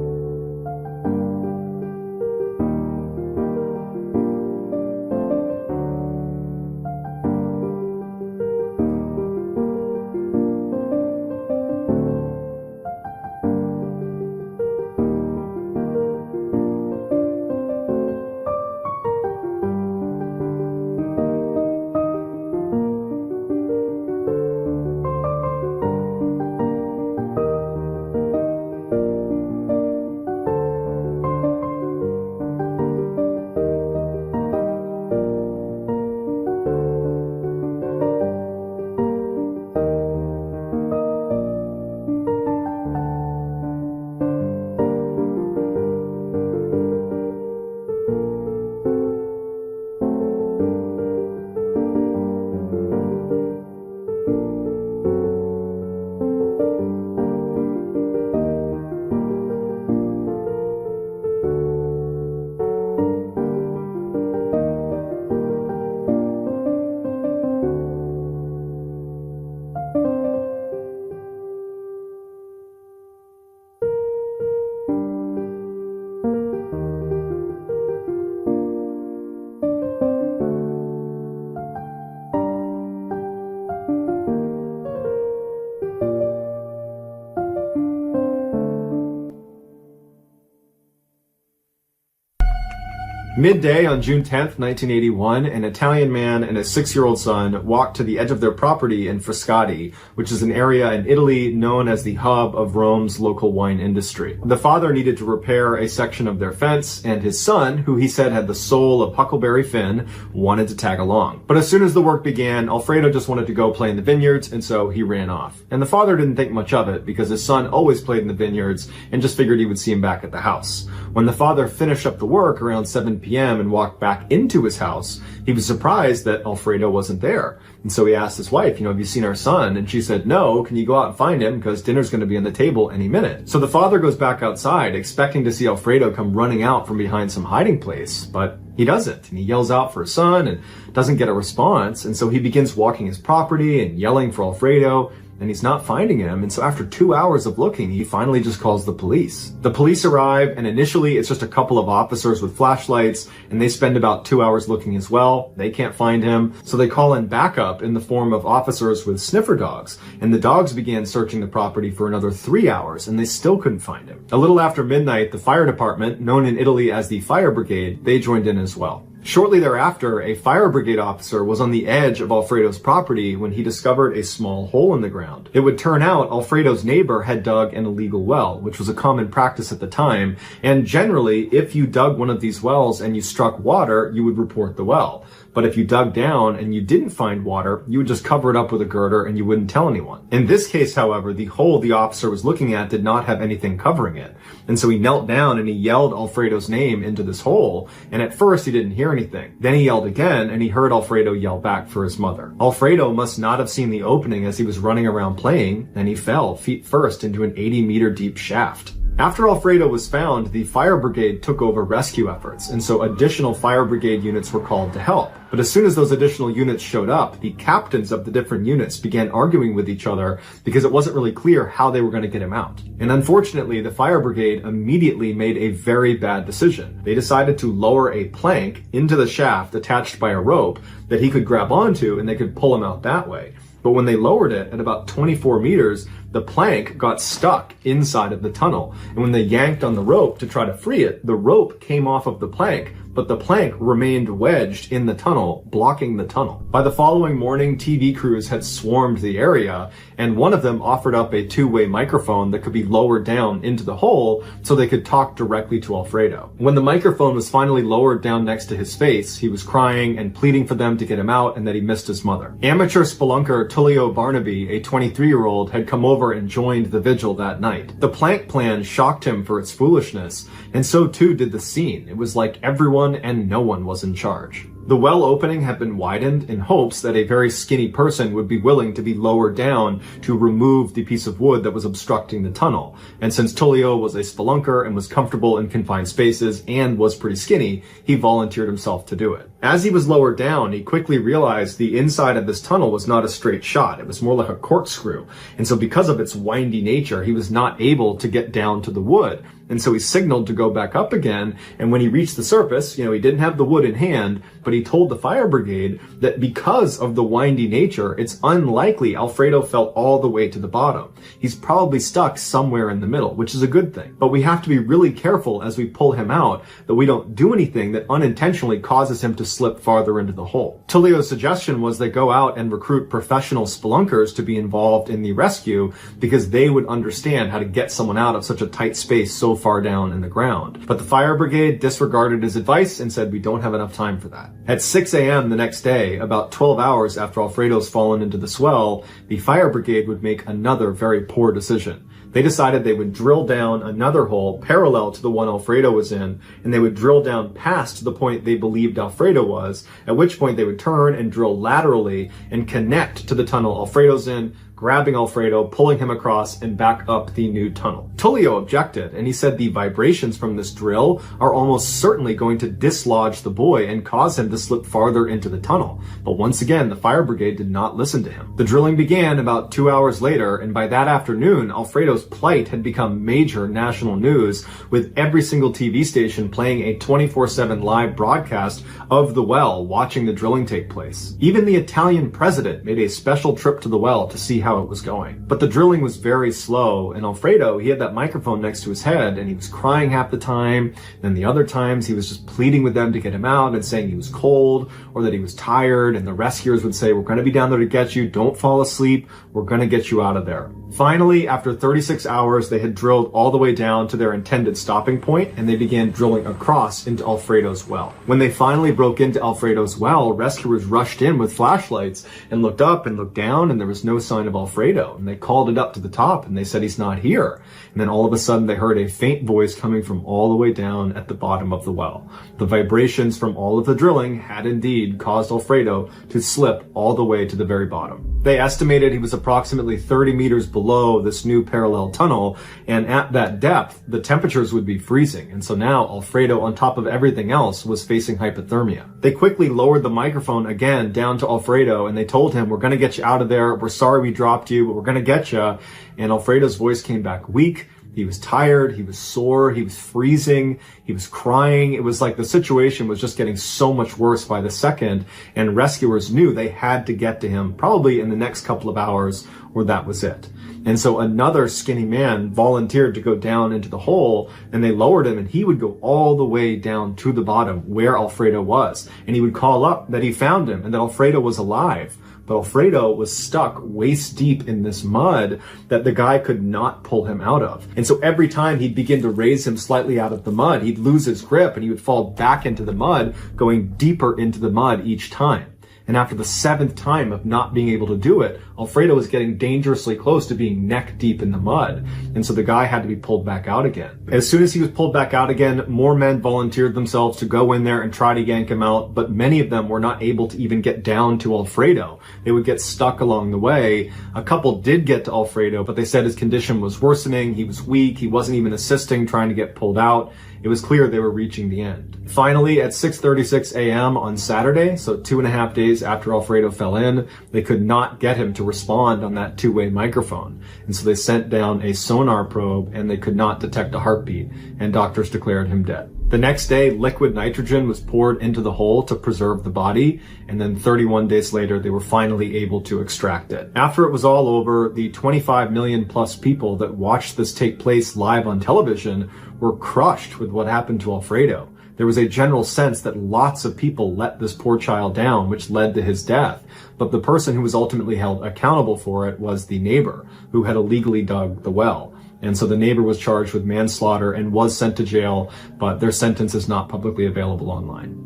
S1: Midday on June 10th, 1981, an Italian man and his 6-year-old son walked to the edge of their property in Frascati, which is an area in Italy known as the hub of Rome's local wine industry. The father needed to repair a section of their fence, and his son, who he said had the soul of Huckleberry Finn, wanted to tag along. But as soon as the work began, Alfredo just wanted to go play in the vineyards, and so he ran off. And the father didn't think much of it because his son always played in the vineyards and just figured he would see him back at the house. When the father finished up the work around 7 p.m. and walked back into his house, he was surprised that Alfredo wasn't there. And so he asked his wife, have you seen our son? And she said, no, can you go out and find him because dinner's going to be on the table any minute. So the father goes back outside expecting to see Alfredo come running out from behind some hiding place, but he doesn't. And he yells out for his son and doesn't get a response. And so he begins walking his property and yelling for Alfredo, and he's not finding him. And so after 2 hours of looking, he finally just calls the police. The police arrive, and initially it's just a couple of officers with flashlights, and they spend about 2 hours looking as well. They can't find him, so they call in backup in the form of officers with sniffer dogs, and the dogs began searching the property for another 3 hours, and they still couldn't find him. A little after midnight, the fire department, known in Italy as the fire brigade, they joined in as well. Shortly thereafter, a fire brigade officer was on the edge of Alfredo's property when he discovered a small hole in the ground. It would turn out Alfredo's neighbor had dug an illegal well, which was a common practice at the time, and generally, if you dug one of these wells and you struck water, you would report the well. But if you dug down and you didn't find water, you would just cover it up with a girder and you wouldn't tell anyone. In this case, however, the hole the officer was looking at did not have anything covering it. And so he knelt down and he yelled Alfredo's name into this hole, and at first he didn't hear anything. Then he yelled again, and he heard Alfredo yell back for his mother. Alfredo must not have seen the opening as he was running around playing, and he fell feet first into an 80-meter deep shaft. After Alfredo was found, the fire brigade took over rescue efforts, and so additional fire brigade units were called to help. But as soon as those additional units showed up, the captains of the different units began arguing with each other because it wasn't really clear how they were going to get him out. And unfortunately, the fire brigade immediately made a very bad decision. They decided to lower a plank into the shaft attached by a rope that he could grab onto, and they could pull him out that way. But when they lowered it at about 24 meters, the plank got stuck inside of the tunnel. And when they yanked on the rope to try to free it, the rope came off of the plank, but the plank remained wedged in the tunnel, blocking the tunnel. By the following morning, TV crews had swarmed the area, and one of them offered up a two-way microphone that could be lowered down into the hole so they could talk directly to Alfredo. When the microphone was finally lowered down next to his face, he was crying and pleading for them to get him out and that he missed his mother. Amateur spelunker Tullio Barnaby, a 23-year-old, had come over and joined the vigil that night. The plank plan shocked him for its foolishness, and so too did the scene. It was like everyone and no one was in charge. The well opening had been widened in hopes that a very skinny person would be willing to be lowered down to remove the piece of wood that was obstructing the tunnel. And since Tullio was a spelunker and was comfortable in confined spaces and was pretty skinny, he volunteered himself to do it. As he was lowered down, he quickly realized the inside of this tunnel was not a straight shot. It was more like a corkscrew. And so because of its windy nature, he was not able to get down to the wood. And so he signaled to go back up again. And when he reached the surface, he didn't have the wood in hand, but he told the fire brigade that because of the windy nature, it's unlikely Alfredo fell all the way to the bottom. He's probably stuck somewhere in the middle, which is a good thing. But we have to be really careful as we pull him out that we don't do anything that unintentionally causes him to slip farther into the hole. Tullio's suggestion was they go out and recruit professional spelunkers to be involved in the rescue because they would understand how to get someone out of such a tight space so far down in the ground. But the fire brigade disregarded his advice and said, we don't have enough time for that. At 6 a.m. the next day, about 12 hours after Alfredo's fallen into the swell, the fire brigade would make another very poor decision. They decided they would drill down another hole parallel to the one Alfredo was in, and they would drill down past the point they believed Alfredo was, at which point they would turn and drill laterally and connect to the tunnel Alfredo's in, grabbing Alfredo, pulling him across, and back up the new tunnel. Tullio objected, and he said the vibrations from this drill are almost certainly going to dislodge the boy and cause him to slip farther into the tunnel. But once again, the fire brigade did not listen to him. The drilling began about 2 hours later, and by that afternoon, Alfredo's plight had become major national news, with every single TV station playing a 24/7 live broadcast of the well, watching the drilling take place. Even the Italian president made a special trip to the well to see how it was going. But the drilling was very slow, and Alfredo, he had that microphone next to his head, and he was crying half the time. Then the other times he was just pleading with them to get him out and saying he was cold or that he was tired, and the rescuers would say, we're going to be down there to get you, don't fall asleep, we're going to get you out of there. Finally, after 36 hours, they had drilled all the way down to their intended stopping point, and they began drilling across into Alfredo's well. When they finally broke into Alfredo's well, rescuers rushed in with flashlights and looked up and looked down, and there was no sign of Alfredo. And they called it up to the top, and they said he's not here. And then all of a sudden, they heard a faint voice coming from all the way down at the bottom of the well. The vibrations from all of the drilling had indeed caused Alfredo to slip all the way to the very bottom. They estimated he was approximately 30 meters below this new parallel tunnel, and at that depth, the temperatures would be freezing. And so now Alfredo, on top of everything else, was facing hypothermia. They quickly lowered the microphone again down to Alfredo, and they told him, we're going to get you out of there. We're sorry we dropped you, but we're going to get you. And Alfredo's voice came back weak. He was tired, he was sore, he was freezing, he was crying. It was like the situation was just getting so much worse by the second, and rescuers knew they had to get to him probably in the next couple of hours, or that was it. And so another skinny man volunteered to go down into the hole, and they lowered him, and he would go all the way down to the bottom where Alfredo was. And he would call up that he found him and that Alfredo was alive. But Alfredo was stuck waist deep in this mud that the guy could not pull him out of. And so every time he'd begin to raise him slightly out of the mud, he'd lose his grip and he would fall back into the mud, going deeper into the mud each time. And after the 7th time of not being able to do it, Alfredo was getting dangerously close to being neck deep in the mud. And so the guy had to be pulled back out again. As soon as he was pulled back out again, more men volunteered themselves to go in there and try to yank him out, but many of them were not able to even get down to Alfredo. They would get stuck along the way. A couple did get to Alfredo, but they said his condition was worsening. He was weak. He wasn't even assisting, trying to get pulled out. It was clear they were reaching the end. Finally, at 6:36 a.m. on Saturday, so 2.5 days after Alfredo fell in, they could not get him to respond on that two-way microphone. And so they sent down a sonar probe, and they could not detect a heartbeat, and doctors declared him dead. The next day, liquid nitrogen was poured into the hole to preserve the body, and then 31 days later, they were finally able to extract it. After it was all over, the 25 million plus people that watched this take place live on television were crushed with what happened to Alfredo. There was a general sense that lots of people let this poor child down, which led to his death. But the person who was ultimately held accountable for it was the neighbor who had illegally dug the well. And so the neighbor was charged with manslaughter and was sent to jail, but their sentence is not publicly available online.